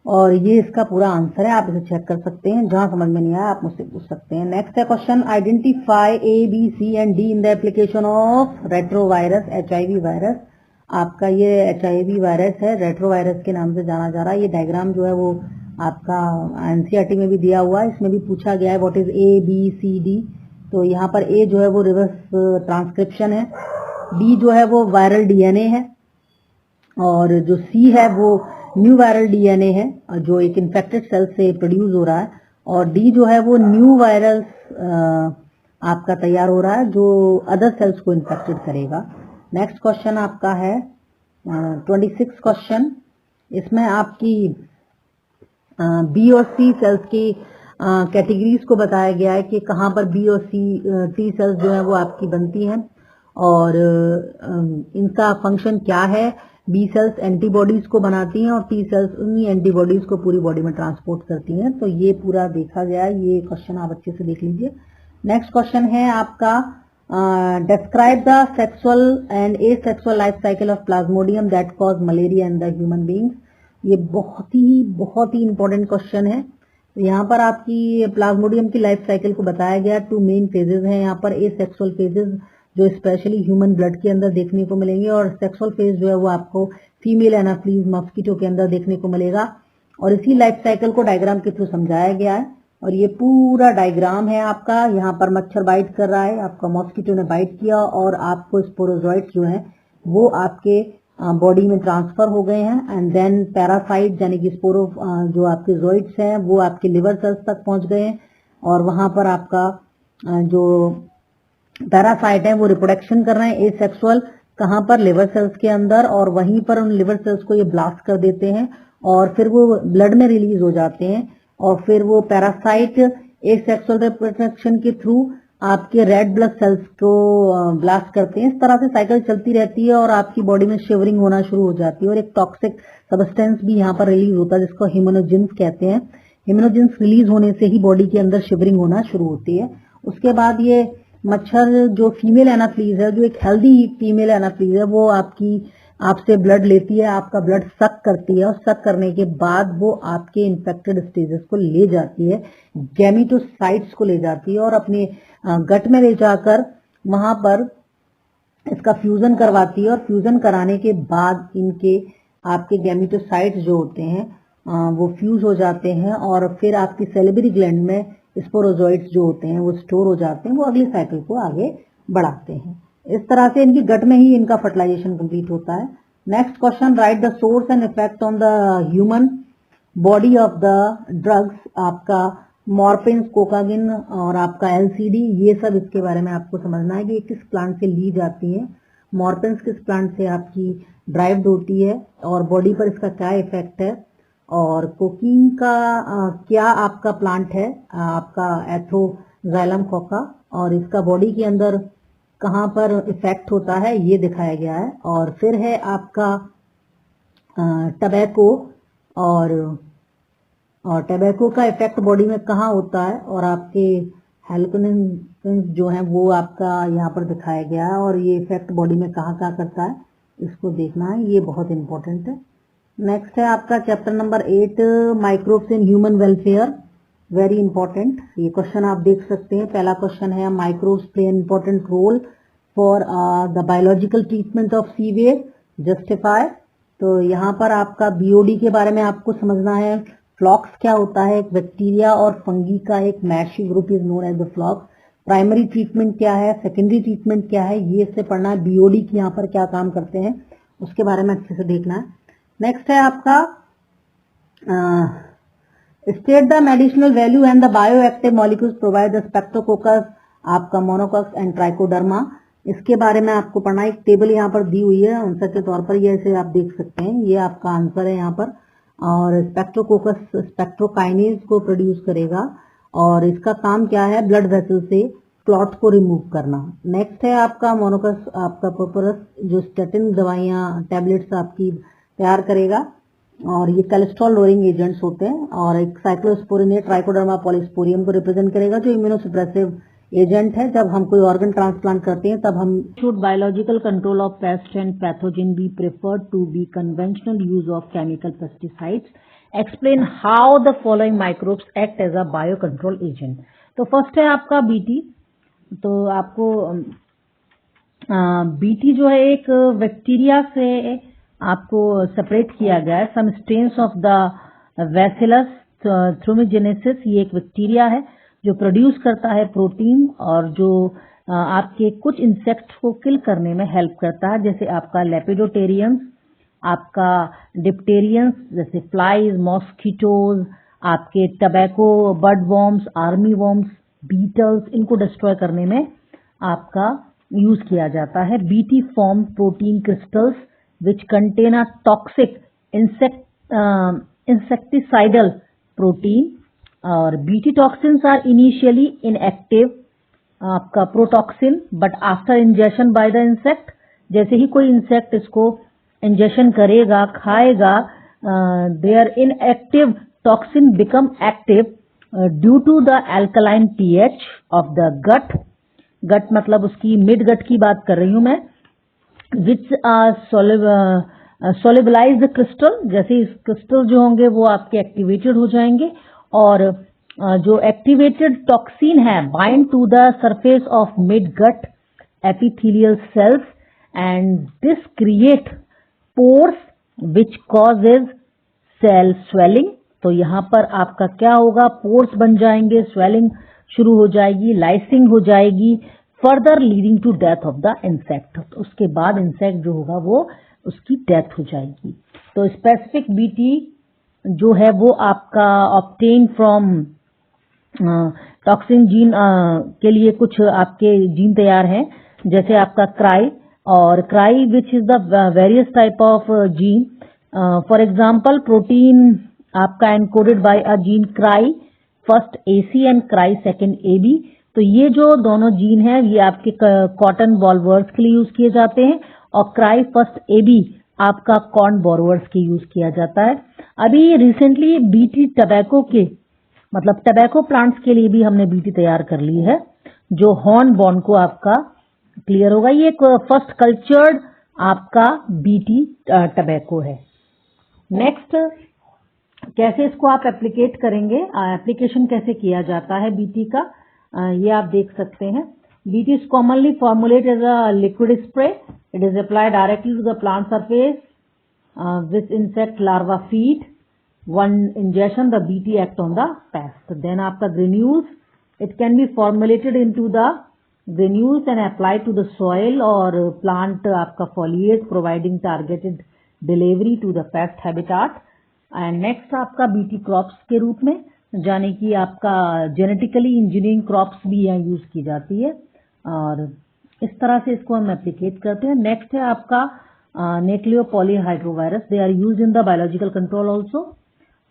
और ये इसका पूरा आंसर है, आप इसे चेक कर सकते हैं। जहां समझ में नहीं आया आप मुझसे पूछ सकते हैं। नेक्स्ट है question, identify A B C and D in the application of retrovirus HIV virus. आपका ये HIV वायरस है, रेट्रोवायरस के नाम से जाना जा रहा है। ये डायग्राम जो है वो आपका NCERT में भी दिया हुआ है, इसमें भी पूछा गया है what is A B C D। तो यहाँ पर A जो है वो रिवर्स ट्रांसक्रिप्शन है, D जो है वो वायरल DNA है, और जो C है वो न्यू वायरल DNA है जो एक इन्फेक्टेड सेल से प्रोड्यूस हो रहा है, और D जो है वो न्यू वायरल आपका तैयार हो रहा है जो अदर सेल्स को इन्फेक्टेड करेगा। नेक्स्ट क्वेश्चन आपका है 26 क्वेश्चन। इसमें आपकी बी और सी सेल्स की कैटेगरीज को बताया गया है कि कहाँ पर बी और टी सेल्स जो है वो आपकी बनती हैं और इनका फंक्शन क्या है। बी सेल्स एंटीबॉडीज को बनाती हैं और टी सेल्स उन्हीं एंटीबॉडीज को पूरी बॉडी में ट्रांसपोर्ट करती हैं। तो ये पूरा देखा गया है, ये क्वेश्चन आप अच्छे से देख लीजिए। नेक्स्ट क्वेश्चन है आपका describe the sexual and asexual life cycle of Plasmodium that cause malaria in the human beings. ये बहुत ही इंपॉर्टेंट क्वेश्चन है। तो यहाँ पर आपकी प्लाज्मोडियम की लाइफ साइकिल को बताया गया। 2 मेन फेजेस हैं यहाँ पर, एसेक्सुअल फेजेस जो स्पेशली ह्यूमन ब्लड के अंदर देखने को मिलेंगे, और सेक्सुअल फेज जो है वो आपको फीमेल एनाफ्लीज मस्कीटो के अंदर देखने को मिलेगा। और इसी लाइफ साइकिल को डायग्राम के थ्रू समझाया गया है, और ये पूरा डायग्राम है आपका। यहाँ पर मच्छर बाइट कर रहा है, आपका मॉस्किटो ने बाइट किया और आपको स्पोरोजोइट्स जो हैं वो आपके बॉडी में ट्रांसफर हो गए हैं, एंड देन पैरासाइट यानी कि स्पोरो जो आपके जोइट्स हैं वो आपके लिवर सेल्स तक पहुंच गए हैं, और वहां पर आपका जो पैरासाइट है वो रिप्रोडक्शन कर रहे हैं एसेक्सुअल, कहां पर लिवर सेल्स के अंदर, और वहीं पर उन लिवर सेल्स को ये ब्लास्ट कर देते हैं और फिर वो ब्लड में रिलीज हो जाते हैं, और फिर वो पैरासाइट एसेक्सुअल रिप्रोडक्शन के थ्रू आपके रेड ब्लड सेल्स को ब्लास्ट करते हैं। इस तरह से साइकिल चलती रहती है और आपकी बॉडी में शिवरिंग होना शुरू हो जाती है, और एक टॉक्सिक सब्सटेंस भी यहाँ पर रिलीज होता है जिसको हिमोनोजिन्स कहते हैं। हिमोनोजिन्स रिलीज होने से ही बॉडी के अंदर शिवरिंग होना शुरू होती है। उसके बाद ये मच्छर जो फीमेल एनाफ्लीज है, जो एक हेल्दी फीमेल एनाफ्लीज है, वो आपसे ब्लड लेती है, आपका ब्लड सक करती है, और सक करने के बाद वो आपके इन्फेक्टेड स्टेजेस को ले जाती है, गैमेटोसाइट्स को ले जाती है, और अपने गट में ले जाकर वहां पर इसका फ्यूजन करवाती है, और फ्यूजन कराने के बाद इनके आपके गैमेटोसाइट्स जो होते हैं वो फ्यूज हो जाते हैं, और फिर आपकी सेलिब्री ग्लैंड में स्पोरोजोइट्स जो होते हैं वो स्टोर हो जाते हैं, वो अगली साइकिल को आगे बढ़ाते हैं। इस तरह से इनकी गट में ही इनका फर्टिलाइजेशन कंप्लीट होता है। Next question, right the source and effect on the human body of the drugs. आपका मॉर्फिन्स, कोकागिन और आपका LCD, ये सब इसके बारे में आपको समझना है कि किस प्लांट से ली जाती है। मॉर्फिन्स किस प्लांट से आपकी ड्राइव्ड होती है और बॉडी पर इसका क्या इफेक्ट है, और कोकीन का क्या आपका प्लांट है, आपका एथ्रोजाइलम कोका, और इसका बॉडी के अंदर कहाँ पर इफेक्ट होता है ये दिखाया गया है। और फिर है आपका टबैको, और टबैको का इफेक्ट बॉडी में कहाँ होता है, और आपके हेल्कोनिन जो है वो आपका यहाँ पर दिखाया गया है, और ये इफेक्ट बॉडी में कहाँ कहाँ करता है इसको देखना है, ये बहुत इंपॉर्टेंट है। नेक्स्ट है आपका chapter number 8, microbes in human welfare, very important. ये क्वेश्चन आप देख सकते हैं। पहला क्वेश्चन है, microbes play an important role for the biological treatment of severe, justify. तो यहाँ पर आपका BOD के बारे में आपको समझना है। फ्लॉक्स क्या होता है, एक बैक्टीरिया और फंगी का एक mushy group is known as the flocs. Primary treatment क्या है, सेकेंडरी ट्रीटमेंट क्या है, ये इससे पढ़ना है। BOD की यहाँ पर क्या काम करते हैं उसके बारे में अच्छे से देखना है। नेक्स्ट है आपका state the medicinal value and the bioactive molecules provide the स्पेक्ट्रोकोकस, आपका मोनोकॉक्स एंड ट्राइकोडर्मा। इसके बारे में आपको पढ़ना। एक टेबल यहाँ पर दी हुई है आंसर के तौर पर, ये ऐसे आप देख सकते हैं, ये आपका आंसर है यहाँ पर। और स्पेक्ट्रोकोकस स्पेक्ट्रोकाइनेज को प्रोड्यूस करेगा और इसका काम क्या है, ब्लड वेसल से क्लॉट को रिमूव करना। नेक्स्ट है आपका मोनोकस आपका प्रोपोरस, जो स्टेटिन दवाइयाँ टैबलेट्स आपकी तैयार करेगा और ये कोलेस्ट्रॉल लोअरिंग एजेंट्स होते हैं। और एक साइक्लोस्पोरिन है, ट्राइकोडर्मा पॉलीस्पोरियम को रिप्रेजेंट करेगा, जो इम्यूनोसप्रेसिव एजेंट है। जब हम कोई ऑर्गन ट्रांसप्लांट करते हैं तब हम should biological control of pest and pathogen be preferred to be conventional use of chemical pesticides. Explain how the following microbes act as a bio control agent. तो first है आपका बीटी। तो आपको BT जो है एक बैक्टीरिया से आपको सेपरेट किया गया है। सम स्ट्रेन्स ऑफ द बैसिलस थ्रूमिजेनेसिस, ये एक बैक्टीरिया है जो प्रोड्यूस करता है प्रोटीन और जो आपके कुछ इंसेक्ट्स को किल करने में हेल्प करता है, जैसे आपका लेपिडोटेरियंस, आपका डिप्टेरियंस जैसे फ्लाइज, मॉस्किटोज, आपके tobacco bird worms, army worms, beetles, इनको डिस्ट्रॉय करने में आपका यूज किया जाता है। BT form protein crystals which contain a toxic insecticidal protein और BT toxins are initially inactive आपका protoxin but after ingestion by the insect, जैसे ही कोई इंसेक्ट इसको इंजेशन करेगा खाएगा, their inactive toxin become active due to the alkaline pH of the gut. Gut मतलब उसकी मिड गट की बात कर रही हूं मैं। विच सोलिबलाइज द क्रिस्टल, जैसे इस क्रिस्टल जो होंगे वो आपके एक्टिवेटेड हो जाएंगे और जो एक्टिवेटेड टॉक्सिन है bind to the surface of mid gut epithelial cells and this create pores which causes cell swelling. तो यहाँ पर आपका क्या होगा, पोर्स बन जाएंगे, स्वेलिंग शुरू हो जाएगी, लाइसिंग हो जाएगी, further leading to death of the insect. तो उसके बाद इंसेक्ट जो होगा वो उसकी डेथ हो जाएगी। तो स्पेसिफिक बीटी जो है वो आपका ऑब्टेन फ्रॉम टॉक्सिन जीन के लिए कुछ आपके जीन तैयार हैं, जैसे आपका क्राई और cry which is the various type of gene. For example protein आपका encoded by a gene cry first AC and cry second AB. तो ये जो दोनों जीन हैं ये आपके कॉटन बॉलवर्स के लिए यूज किए जाते हैं और क्राई फर्स्ट एबी आपका कॉर्न बोरवर्स के यूज किया जाता है। अभी रिसेंटली बीटी टबैको के मतलब टबैको प्लांट्स के लिए भी हमने बीटी तैयार कर ली है, जो हॉर्न बॉर्न को आपका क्लियर होगा। ये एक फर्स्ट कल्चर्ड आपका बीटी टबैको है। नेक्स्ट कैसे इसको आप एप्लीकेट करेंगे, एप्लीकेशन कैसे किया जाता है बीटी का, ये आप देख सकते हैं। BT is commonly formulate as a liquid spray. It is applied directly to the plant surface which insect larva feed. One ingestion the BT act on the pest. Then आपका granules, it can be formulated into the granules and applied to the soil or plant आपका foliage providing targeted delivery to the pest habitat. And next आपका BT crops के रूप में, जाने कि आपका genetically engineering crops भी यहाँ यूज की जाती है और इस तरह से इसको हम एप्लीकेट करते हैं। नेक्स्ट है आपका nucleo polyhedrovirus, they are use in the biological control also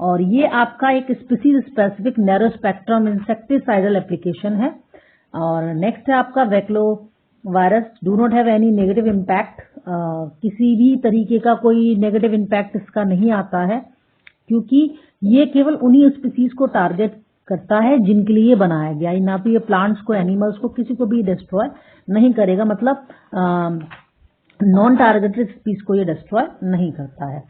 और ये आपका एक species specific narrow spectrum insecticidal application है। और नेक्स्ट है आपका baculo virus, do not have any negative impact, किसी भी तरीके का कोई नेगेटिव इम्पैक्ट इसका नहीं आता है क्योंकि ये केवल उन्हीं स्पीसीज को टारगेट करता है जिनके लिए बनाया गया है, ना तो ये प्लांट्स को, एनिमल्स को, किसी को भी डिस्ट्रॉय नहीं करेगा, मतलब नॉन टारगेटेड स्पीसीज को ये डिस्ट्रॉय नहीं करता है।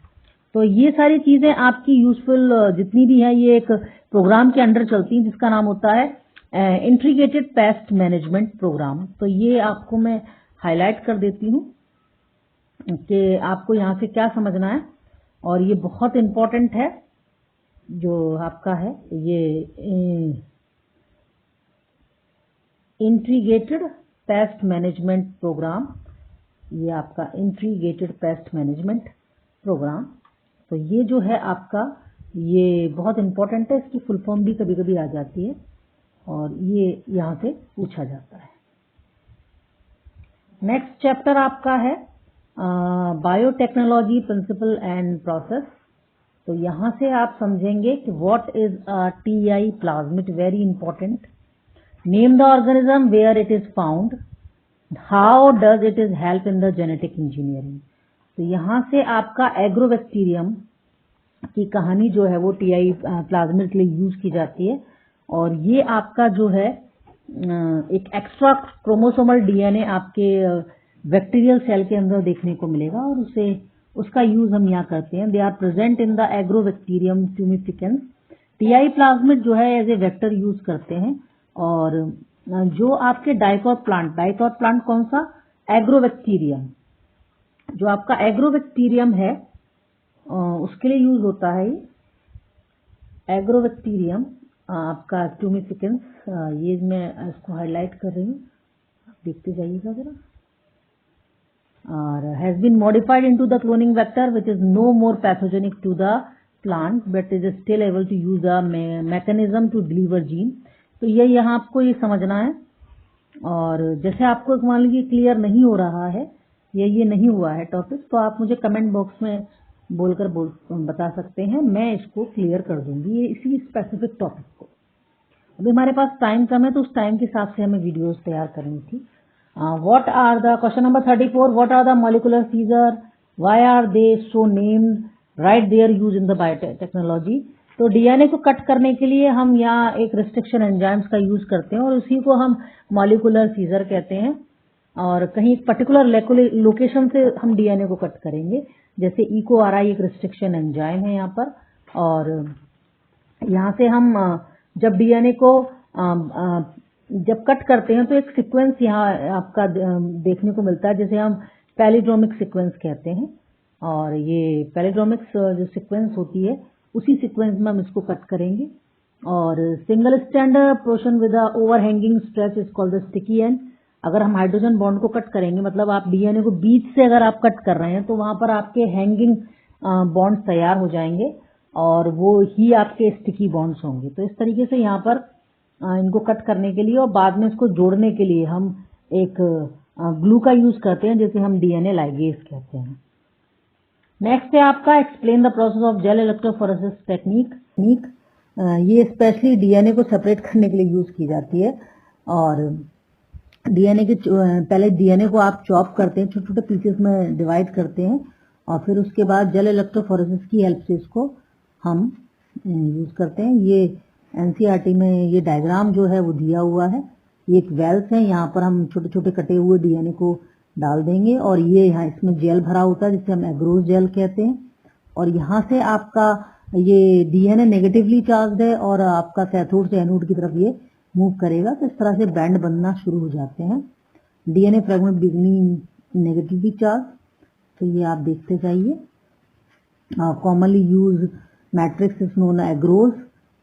तो ये सारी चीजें आपकी यूजफुल जितनी भी है ये एक प्रोग्राम के अंडर चलती हैं जिसका नाम होता है इंटीग्रेटेड पेस्ट मैनेजमेंट प्रोग्राम। तो ये आपको मैं हाईलाइट कर देती हूँ कि आपको यहाँ से क्या समझना है और ये बहुत इम्पोर्टेंट है जो आपका है ये इंटीग्रेटेड पेस्ट मैनेजमेंट प्रोग्राम, ये आपका इंटीग्रेटेड पेस्ट मैनेजमेंट प्रोग्राम। तो ये जो है आपका ये बहुत इम्पोर्टेंट है, इसकी फुल फॉर्म भी कभी कभी आ जाती है और ये यहाँ से पूछा जाता है। नेक्स्ट चैप्टर आपका है बायोटेक्नोलॉजी प्रिंसिपल एंड प्रोसेस। तो यहाँ से आप समझेंगे कि what is a Ti plasmid, very important. Name the organism where it is found, how does it is help in the genetic engineering. तो यहाँ से आपका एग्रोबैक्टीरियम की कहानी जो है वो टीआई प्लाज्मिड के लिए यूज की जाती है। और ये आपका जो है एक एक्स्ट्रा क्रोमोसोमल डीएनए आपके बैक्टीरियल सेल के अंदर देखने को मिलेगा और उसका यूज हम यहाँ करते हैं। They are present in the agrobacterium tumefaciens. Ti plasmid जो है एज ए वेक्टर यूज करते हैं। और जो आपके डाइकॉट प्लांट कौन सा, एग्रोबैक्टीरियम, जो आपका एग्रोबैक्टीरियम है उसके लिए यूज होता है ये एग्रोबैक्टीरियम आपका ट्यूमिफिकेंस। ये मैं इसको हाईलाइट कर रही हूँ, देखते जाइएगा जरा। और has been modified into the cloning vector which is no more pathogenic to the plant but is still able to use a mechanism to deliver gene. तो ये यहाँ आपको ये समझना है। और जैसे आपको मान लीजिए क्लियर नहीं हो रहा है या ये नहीं हुआ है टॉपिक, तो आप मुझे कमेंट बॉक्स में बोलकर बता सकते हैं, मैं इसको क्लियर कर दूंगी ये इसी स्पेसिफिक टॉपिक को। अभी हमारे पास टाइम कम है तो उस टाइम के हिसाब से हमें वीडियोस तैयार करनी थी। What are the question number 34, what are the molecular scissor, why are they so named, write their use in the biotechnology. तो डीएनए को कट करने के लिए हम यहाँ एक रिस्ट्रिक्शन एंजाइम्स का यूज करते हैं और उसी को हम मॉलिक्यूलर सीजर कहते हैं। और कहीं एक पर्टिकुलर लोकेशन से हम डीएनए को कट करेंगे, जैसे EcoRI एक रिस्ट्रिक्शन एंजाइम है यहाँ पर। और यहाँ से हम जब डीएनए को जब कट करते हैं तो एक सीक्वेंस यहाँ आपका देखने को मिलता है, जिसे हम पैलिड्रोमिक सीक्वेंस कहते हैं। और ये पैलिड्रोमिक्स जो सीक्वेंस होती है उसी सीक्वेंस में हम इसको कट करेंगे। और single stand portion with overhanging stretch is called the sticky and. अगर हम हाइड्रोजन बॉन्ड को कट करेंगे, मतलब आप डीएनए को बीच से अगर आप कट कर रहे हैं तो वहां पर आपके हैंगिंग बॉन्ड्स तैयार हो जाएंगे और वो ही आपके स्टिकी बॉन्ड्स होंगे। तो इस तरीके से यहाँ पर इनको कट करने के लिए और बाद में इसको जोड़ने के लिए हम एक ग्लू का यूज करते हैं, जिसे हम डीएनए लाइगेज कहते हैं। नेक्स्ट है आपका explain the process of gel electrophoresis technique. ये स्पेशली डीएनए को सेपरेट करने के लिए यूज की जाती है। और डीएनए के पहले डीएनए को आप चॉप करते हैं, छोटे छोटे पीसेस में डिवाइड करते हैं और फिर उसके बाद जेल इलेक्ट्रोफोरेसिस की हेल्प से इसको हम यूज करते हैं। ये एनसीईआरटी में ये डायग्राम जो है वो दिया हुआ है। ये एक वेल्स है, यहाँ पर हम छोटे छोटे कटे हुए डीएनए को डाल देंगे और ये यहाँ इसमें जेल भरा होता है जिसे हम एग्रोस जेल कहते हैं। और यहाँ से आपका ये डीएनए नेगेटिवली चार्ज है और आपका कैथोड से एनोड की तरफ ये मूव करेगा, तो इस तरह से बैंड बनना शुरू हो जाते हैं। DNA fragment beginning negatively charge, तो ये आप देखते जाइए। Commonly use matrix is known agarose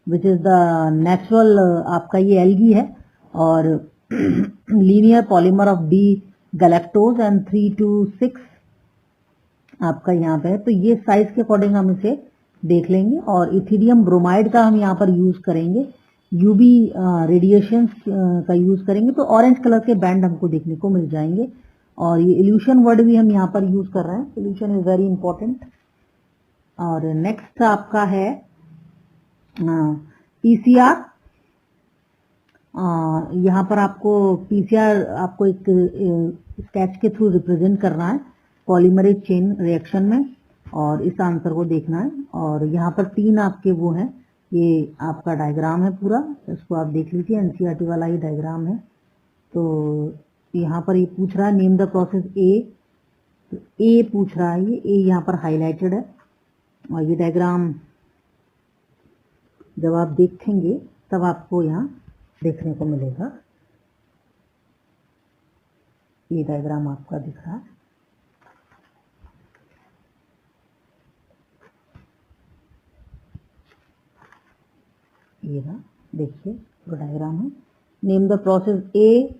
which is the natural आपका ये एल्गी है और linear polymer of D galactose and 3 to 6 आपका यहाँ पे है। तो ये साइज के अकॉर्डिंग हम इसे देख लेंगे। और इथिडियम ब्रोमाइड का हम यहाँ पर यूज करेंगे, यूवी रेडिएशन का यूज करेंगे, तो ऑरेंज कलर के बैंड हमको देखने को मिल जाएंगे। और ये इल्यूशन वर्ड भी हम यहाँ पर यूज कर रहे हैं, इल्यूशन इज वेरी इंपॉर्टेंट। और नेक्स्ट आपका है पीसीआर। यहाँ पर आपको पीसीआर आपको एक स्केच के थ्रू रिप्रेजेंट करना है पॉलीमरेज चेन रिएक्शन में, और इस आंसर को देखना है। और यहाँ पर 3 आपके वो हैं, ये आपका डायग्राम है पूरा, इसको आप देख लीजिए, एनसीईआरटी वाला ही डायग्राम है। तो यहाँ पर ये पूछ रहा है नेम द प्रोसेस ए, तो ए पूछ रहा है, ये ए यहाँ पर हाईलाइटेड है। और ये डायग्राम जब आप देखेंगे तब आपको यहाँ देखने को मिलेगा, ये डायग्राम आपका दिख रहा है। ये ना देखिए वो डायग्राम है। Name the process A,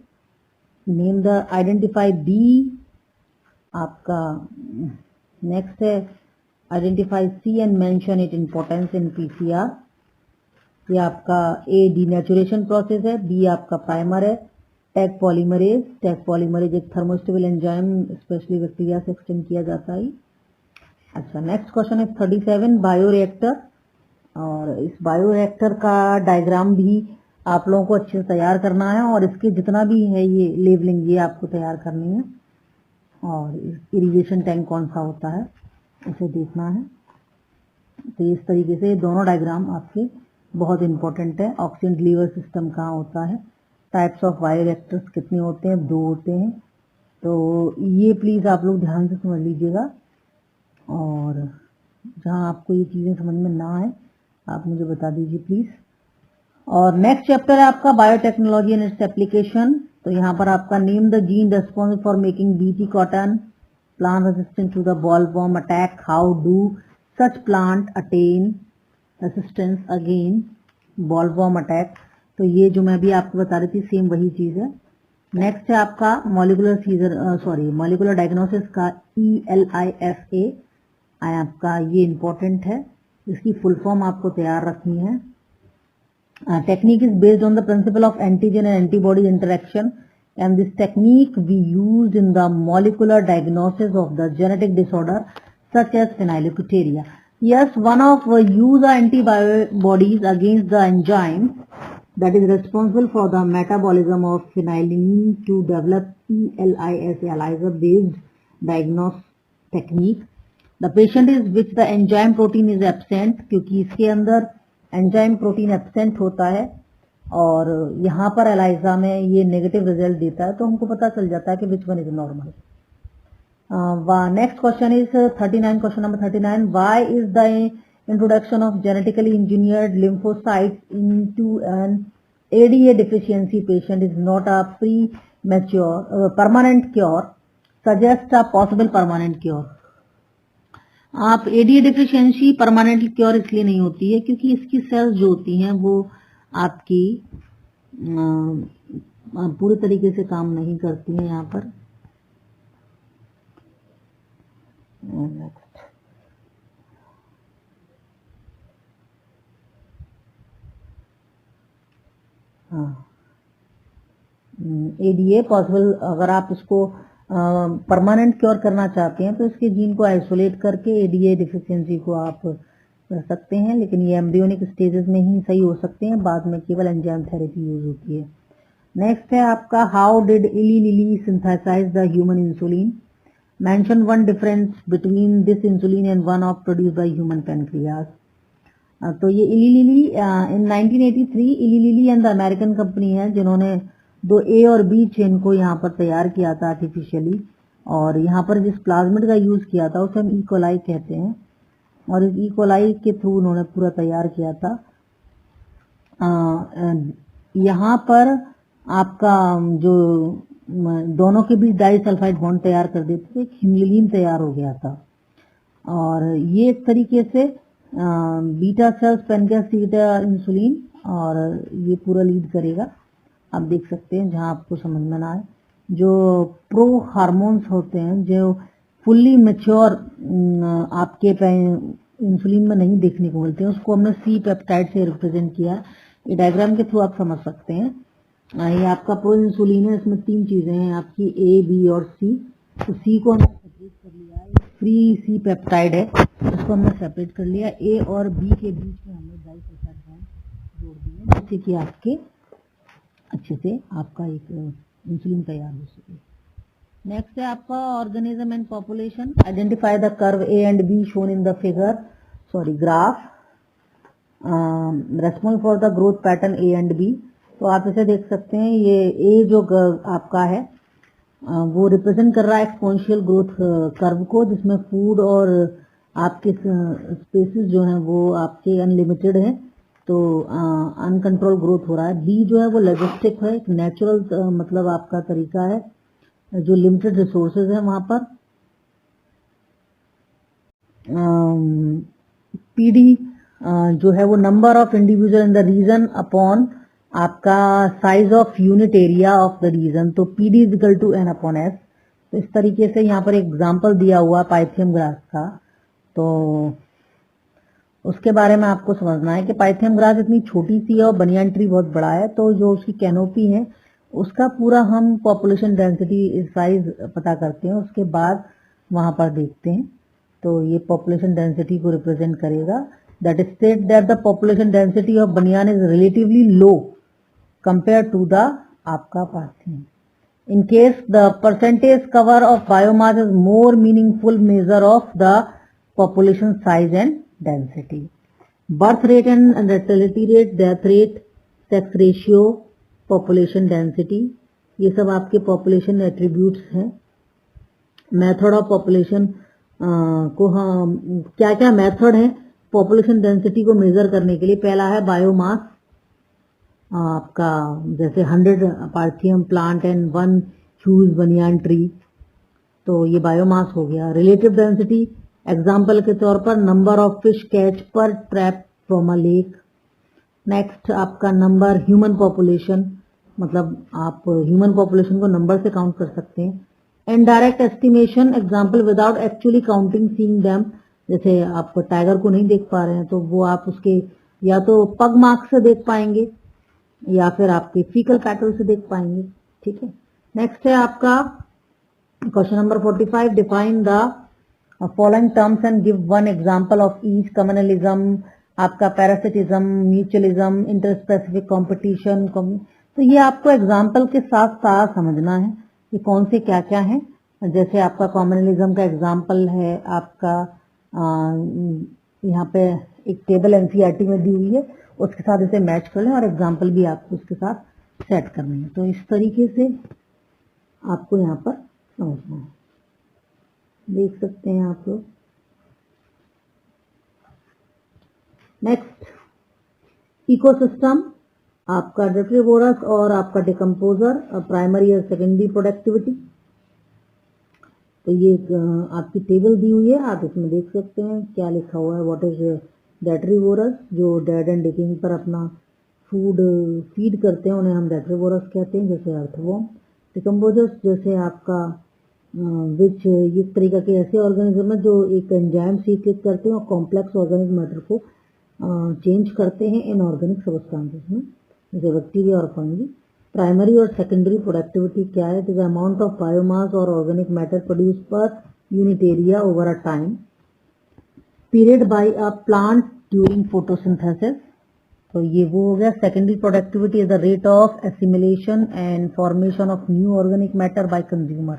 name the identify B, आपका नेक्स्ट है identify C and mention it importance in PCR. ये आपका ए डीनेचुरेशन प्रोसेस है, बी आपका प्राइमर है, टैग पॉलीमरेज एक थर्मोस्टेबल एंजाइम स्पेशली बैक्टीरिया से एक्सटेंड किया जाता है। अच्छा, नेक्स्ट क्वेश्चन है 37 बायोरिएक्टर। और इस बायोरिएक्टर का डायग्राम भी आप लोगों को अच्छे से तैयार करना है और इसके जितना भी है ये लेबलिंग ये आपको तैयार करनी है। और इरिगेशन टैंक कौन सा होता है उसे देखना है। तो इस तरीके से दोनों डायग्राम आपके बहुत इंपॉर्टेंट है। ऑक्सीजन डिलीवर सिस्टम कहाँ होता है, टाइप्स ऑफ बायोरिएक्टर्स कितने होते हैं, 2 होते हैं। तो ये प्लीज़ आप लोग ध्यान से समझ लीजिएगा और जहाँ आपको ये चीज़ें समझ में ना आए आप मुझे बता दीजिए प्लीज़। और नेक्स्ट चैप्टर है आपका बायोटेक्नोलॉजी एंड इट्स एप्लीकेशन। तो यहाँ पर आपका name the gene responsible for making BT cotton, plant resistant to the bollworm attack, how do such plant attain resistance again bollworm attack. तो ये जो मैं भी आपको बता रही थी सेम वही चीज़ है। नेक्स्ट है आपका मॉलिकुलर डायग्नोसिस का ELISA आपका ये इंपॉर्टेंट है, इसकी फुल फॉर्म आपको तैयार रखनी है। Technique is based on the principle of antigen and antibody interaction, and this technique we used in the molecular diagnosis of the genetic disorder such as phenylalkouria. Yes, one of use antibodies against the enzyme that is responsible for the metabolism of phenylalanine to develop ELISA, ELISA-based diagnosis technique. The patient is which the enzyme protein is absent, क्योंकि इसके अंदर enzyme protein absent होता है और यहाँ पर ELISA में ये नेगेटिव रिजल्ट देता है, तो हमको पता चल जाता है कि which one is normal. Next question is 39, question number 39, why is the introduction of genetically engineered lymphocytes into an ADA deficiency patient is not a premature permanent cure, suggest a possible permanent cure। आप ADA deficiency permanent cure इसलिए नहीं होती है क्योंकि इसकी sales जो होती हैं वो आपकी पूरे तरीके से काम नहीं करती हैं। यहाँ पर नेक्स्ट ADA पॉसिबल, अगर आप इसको परमानेंट क्योर करना चाहते हैं तो इसके जीन को आइसोलेट करके ADA डिफिशियंसी को आप कर सकते हैं, लेकिन ये एम्ब्रियोनिक स्टेजेस में ही सही हो सकते हैं, बाद में केवल एंजाइम थेरेपी यूज होती है। नेक्स्ट है आपका हाउ डिड इली lily synthesise the human insulin, mention one difference between this insulin and one of produce by human pancreas. तो ये इली लिली इन 1983 इली lily and the American company है जिन्होंने 2 A और B चेन को यहाँ पर तैयार किया था आर्टिफिशियली, और यहाँ पर जिस प्लाज्मिड का यूज किया था उसे हम E. coli कहते हैं, और इस E. coli के थ्रू उन्होंने पूरा तैयार किया था। यहाँ पर आपका जो दोनों के बीच डाइसल्फाइड बॉन्ड तैयार कर देते थे, हिमलिन तैयार हो गया था, और ये एक तरीके से बीटा सेल्स पैनक्रियासीटा इंसुलिन, और ये पूरा लीड करेगा। आप देख सकते हैं जहां आपको समझ में ना आए, जो प्रो हार्मोन्स होते हैं जो फुल्ली मैच्योर आपके इंसुलिन में नहीं देखने को मिलते हैं, उसको हमने C पेप्टाइड से रिप्रेजेंट किया। ये डायग्राम के थ्रू आप समझ सकते हैं। ये आपका प्रो इंसुलिन है, इसमें 3 चीजें हैं आपकी A, B और C। तो C को हमने सेपरेट कर लिया, फ्री C पेप्टाइड है, इसको हमने सेपरेट कर लिया। A और B के बीच में हमने डाइसल्फाइड बॉन्ड जोड़ दिए जिससे कि आपके अच्छे से आपका एक इंसुलिन तैयार हो सके। नेक्स्ट है आपका organism and population, identify the curve A and B shown in the graph, response for the growth pattern A and B। तो आप इसे देख सकते हैं, ये A जो आपका है वो रिप्रेजेंट कर रहा है एक्सपोनेंशियल ग्रोथ कर्व को, जिसमें फूड और आपके स्पेसिस जो हैं वो आपके अनलिमिटेड हैं, तो अनकंट्रोल ग्रोथ हो रहा है। बी जो है वो लॉजिस्टिक है, एक नेचुरल मतलब आपका तरीका है, जो लिमिटेड रिसोर्सेज है वहां पर। PD जो है वो number of individual in the region upon आपका size of unit area of the region, तो PD is equal to N upon S। तो इस तरीके से यहाँ पर एग्जाम्पल दिया हुआ पाइथियम ग्रास का, तो उसके बारे में आपको समझना है कि पाइथियम ग्रास इतनी छोटी सी है और बनियान ट्री बहुत बड़ा है, तो जो उसकी कैनोपी है उसका पूरा हम पॉपुलेशन डेंसिटी साइज पता करते हैं, उसके बाद वहां पर देखते हैं। तो ये पॉपुलेशन डेंसिटी को रिप्रेजेंट करेगा। That state that the population density of banyan is relatively low compare to the आपका parthenium. In case the percentage cover of biomass is more meaningful measure of the population size and density. Birth rate and natality rate, death rate, sex ratio, population density, ये सब आपके population attributes हैं। Method of population को हम क्या क्या method है population density को measure करने के लिए? पहला है biomass, आपका जैसे 100 parthenium plant and 1 huge banyan tree, तो ये बायोमास हो गया। रिलेटिव डेंसिटी एग्जांपल के तौर पर नंबर ऑफ फिश कैच पर trap from a lake. Next आपका नंबर ह्यूमन पॉपुलेशन, मतलब आप ह्यूमन पॉपुलेशन को नंबर से काउंट कर सकते हैं। Indirect estimation example without actually counting seeing them, जैसे आप टाइगर को नहीं देख पा रहे हैं तो वो आप उसके या तो पग मार्क से देख पाएंगे या फिर आपके फीकल पैटर्न से देख पाएंगे। ठीक है। नेक्स्ट है आपका question number 45, define the following terms and give one example of each. Communalism, आपका पैरासिटिज्म, म्यूचुअलिज्म, इंटरस्पेसिफिक कंपटीशन। तो ये आपको एग्जांपल के साथ साथ समझना है कि कौन से क्या क्या है। जैसे आपका कम्युनलिज्म का एग्जांपल है आपका यहाँ पे एक टेबल एनसीईआरटी में दी हुई है, उसके साथ इसे मैच कर लें और एग्जाम्पल भी आपको उसके साथ सेट करने हैं। तो इस तरीके से आपको यहाँ पर समझना है, देख सकते हैं आप लोग। नेक्स्ट इकोसिस्टम, आपका डेट्रीवोरस और आपका डिकम्पोजर, प्राइमरी और सेकेंडरी प्रोडक्टिविटी। तो ये आपकी टेबल दी हुई है, आप इसमें देख सकते हैं क्या लिखा हुआ है। व्हाट इज डेट्रीवोरस, जो डेड एंड डिकिंग पर अपना फूड फीड करते हैं उन्हें हम डेट्रीवोरस कहते हैं, जैसे अर्थवॉर्म। डिकम्पोजर्स जैसे आपका विच ये तरीका के ऐसे ऑर्गेनिज्म है जो एक एंजाइम सीक्रेट करते हैं और कॉम्प्लेक्स ऑर्गेनिक मैटर को चेंज करते हैं इन ऑर्गेनिक सब्सटेंसेस में, जैसे बैक्टीरिया और फंगी। प्राइमरी और सेकेंडरी प्रोडक्टिविटी क्या है? द अमाउंट ऑफ बायोमास और organic matter produce per unit area over a time period by a plant during photosynthesis. तो ये वो हो गया। Secondary productivity is the rate of assimilation and formation of new organic matter by consumer.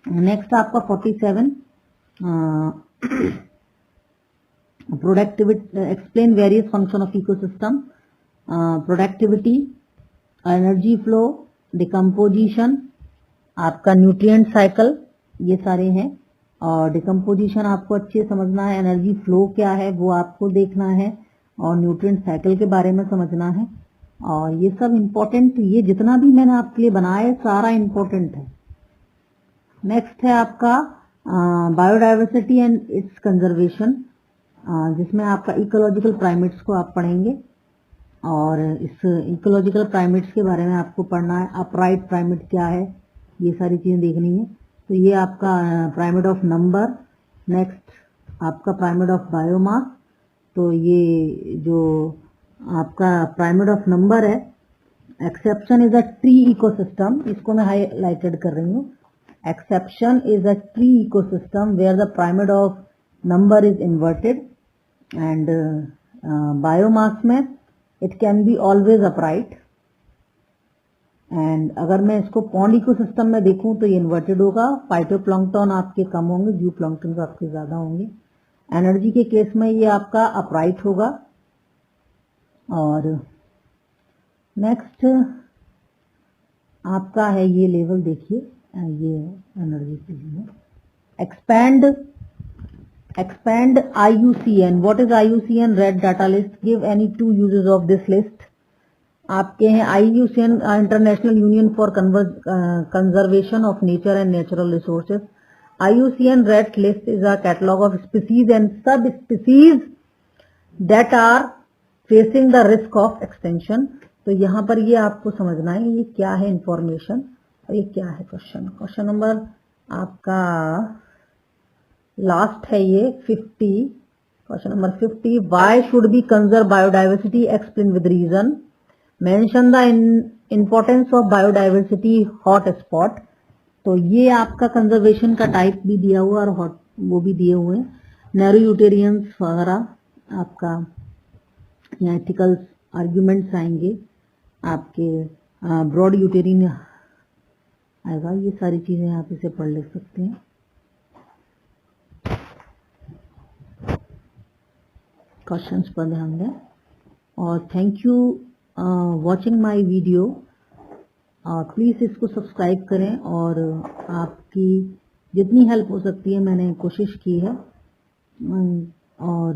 Next आपका 47, productivity, explain various function of ecosystem. Productivity, energy flow, decomposition, आपका nutrient cycle, ये सारे हैं। और डिकम्पोजिशन आपको अच्छे समझना है, एनर्जी फ्लो क्या है वो आपको देखना है, और न्यूट्रिएंट साइकिल के बारे में समझना है। और ये सब इम्पोर्टेंट, ये जितना भी मैंने आपके लिए बनाया है सारा इम्पोर्टेंट है। नेक्स्ट है आपका बायोडाइवर्सिटी एंड इट्स कंजर्वेशन, जिसमें आपका इकोलॉजिकल प्राइमेट्स को आप पढ़ेंगे और इस इकोलॉजिकल प्राइमेट्स के बारे में आपको पढ़ना है। अपराइट प्राइमेट क्या है, ये सारी चीजें देखनी है। तो ये आपका प्राइमेट ऑफ नंबर। नेक्स्ट आपका प्राइमेट ऑफ बायोमास। तो ये जो आपका प्राइमेट ऑफ नंबर है, exception is a tree ecosystem, इसको मैं हाईलाइटेड कर रही हूँ। Exception is a tree ecosystem where the pyramid of number is inverted and biomass में it can be always upright. And अगर मैं इसको पॉन्ड इकोसिस्टम में देखूं तो ये इन्वर्टेड होगा। फाइटोप्लैंक्टन आपके कम होंगे, जूप्लैंक्टन तो आपके ज्यादा होंगे। एनर्जी के केस में ये आपका अपराइट होगा। और नेक्स्ट आपका है ये लेवल, देखिए ये एनर्जी के लिए expand IUCN. What is IUCN? Red data list. Give any 2 uses of this list. आपके हैं IUCN, international union for conservation of nature and natural resources. IUCN red list is a catalogue of species and sub species that are facing the risk of extinction. तो यहाँ पर ये आपको समझना है ये क्या है इंफॉर्मेशन और ये क्या है क्वेश्चन नंबर आपका लास्ट है ये 50, question number 50, why should be conserve biodiversity, explain with reason. Mention the importance of biodiversity hot spot. तो ये आपका कंजर्वेशन का टाइप भी दिया हुआ और हॉट वो भी दिए हुए हैं। नैरो यूटेरियंस वगैरह आपका यहाँ एथिकल आर्ग्यूमेंट्स आएंगे, आपके ब्रॉड यूटेरिन आएगा। ये सारी चीजें आप इसे पढ़ ले सकते हैं। क्वेश्चंस पर ध्यान दें और thank you watching my video. Please इसको सब्सक्राइब करें और आपकी जितनी हेल्प हो सकती है मैंने कोशिश की है, और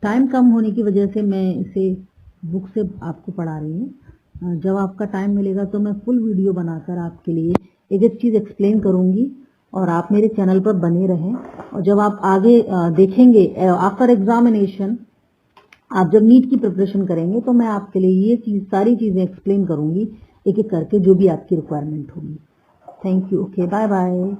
टाइम कम होने की वजह से मैं इसे बुक से आपको पढ़ा रही हूँ। जब आपका टाइम मिलेगा तो मैं फुल वीडियो बनाकर आपके लिए एक एक चीज़ एक्सप्लेन करूँगी और आप मेरे चैनल पर बने रहें। और जब आप आगे देखेंगे आफ्टर एग्जामिनेशन, आप जब नीट की प्रिपरेशन करेंगे तो मैं आपके लिए ये सारी चीज़ें एक्सप्लेन करूँगी एक एक करके, जो भी आपकी रिक्वायरमेंट होगी। Thank you. Okay, bye bye.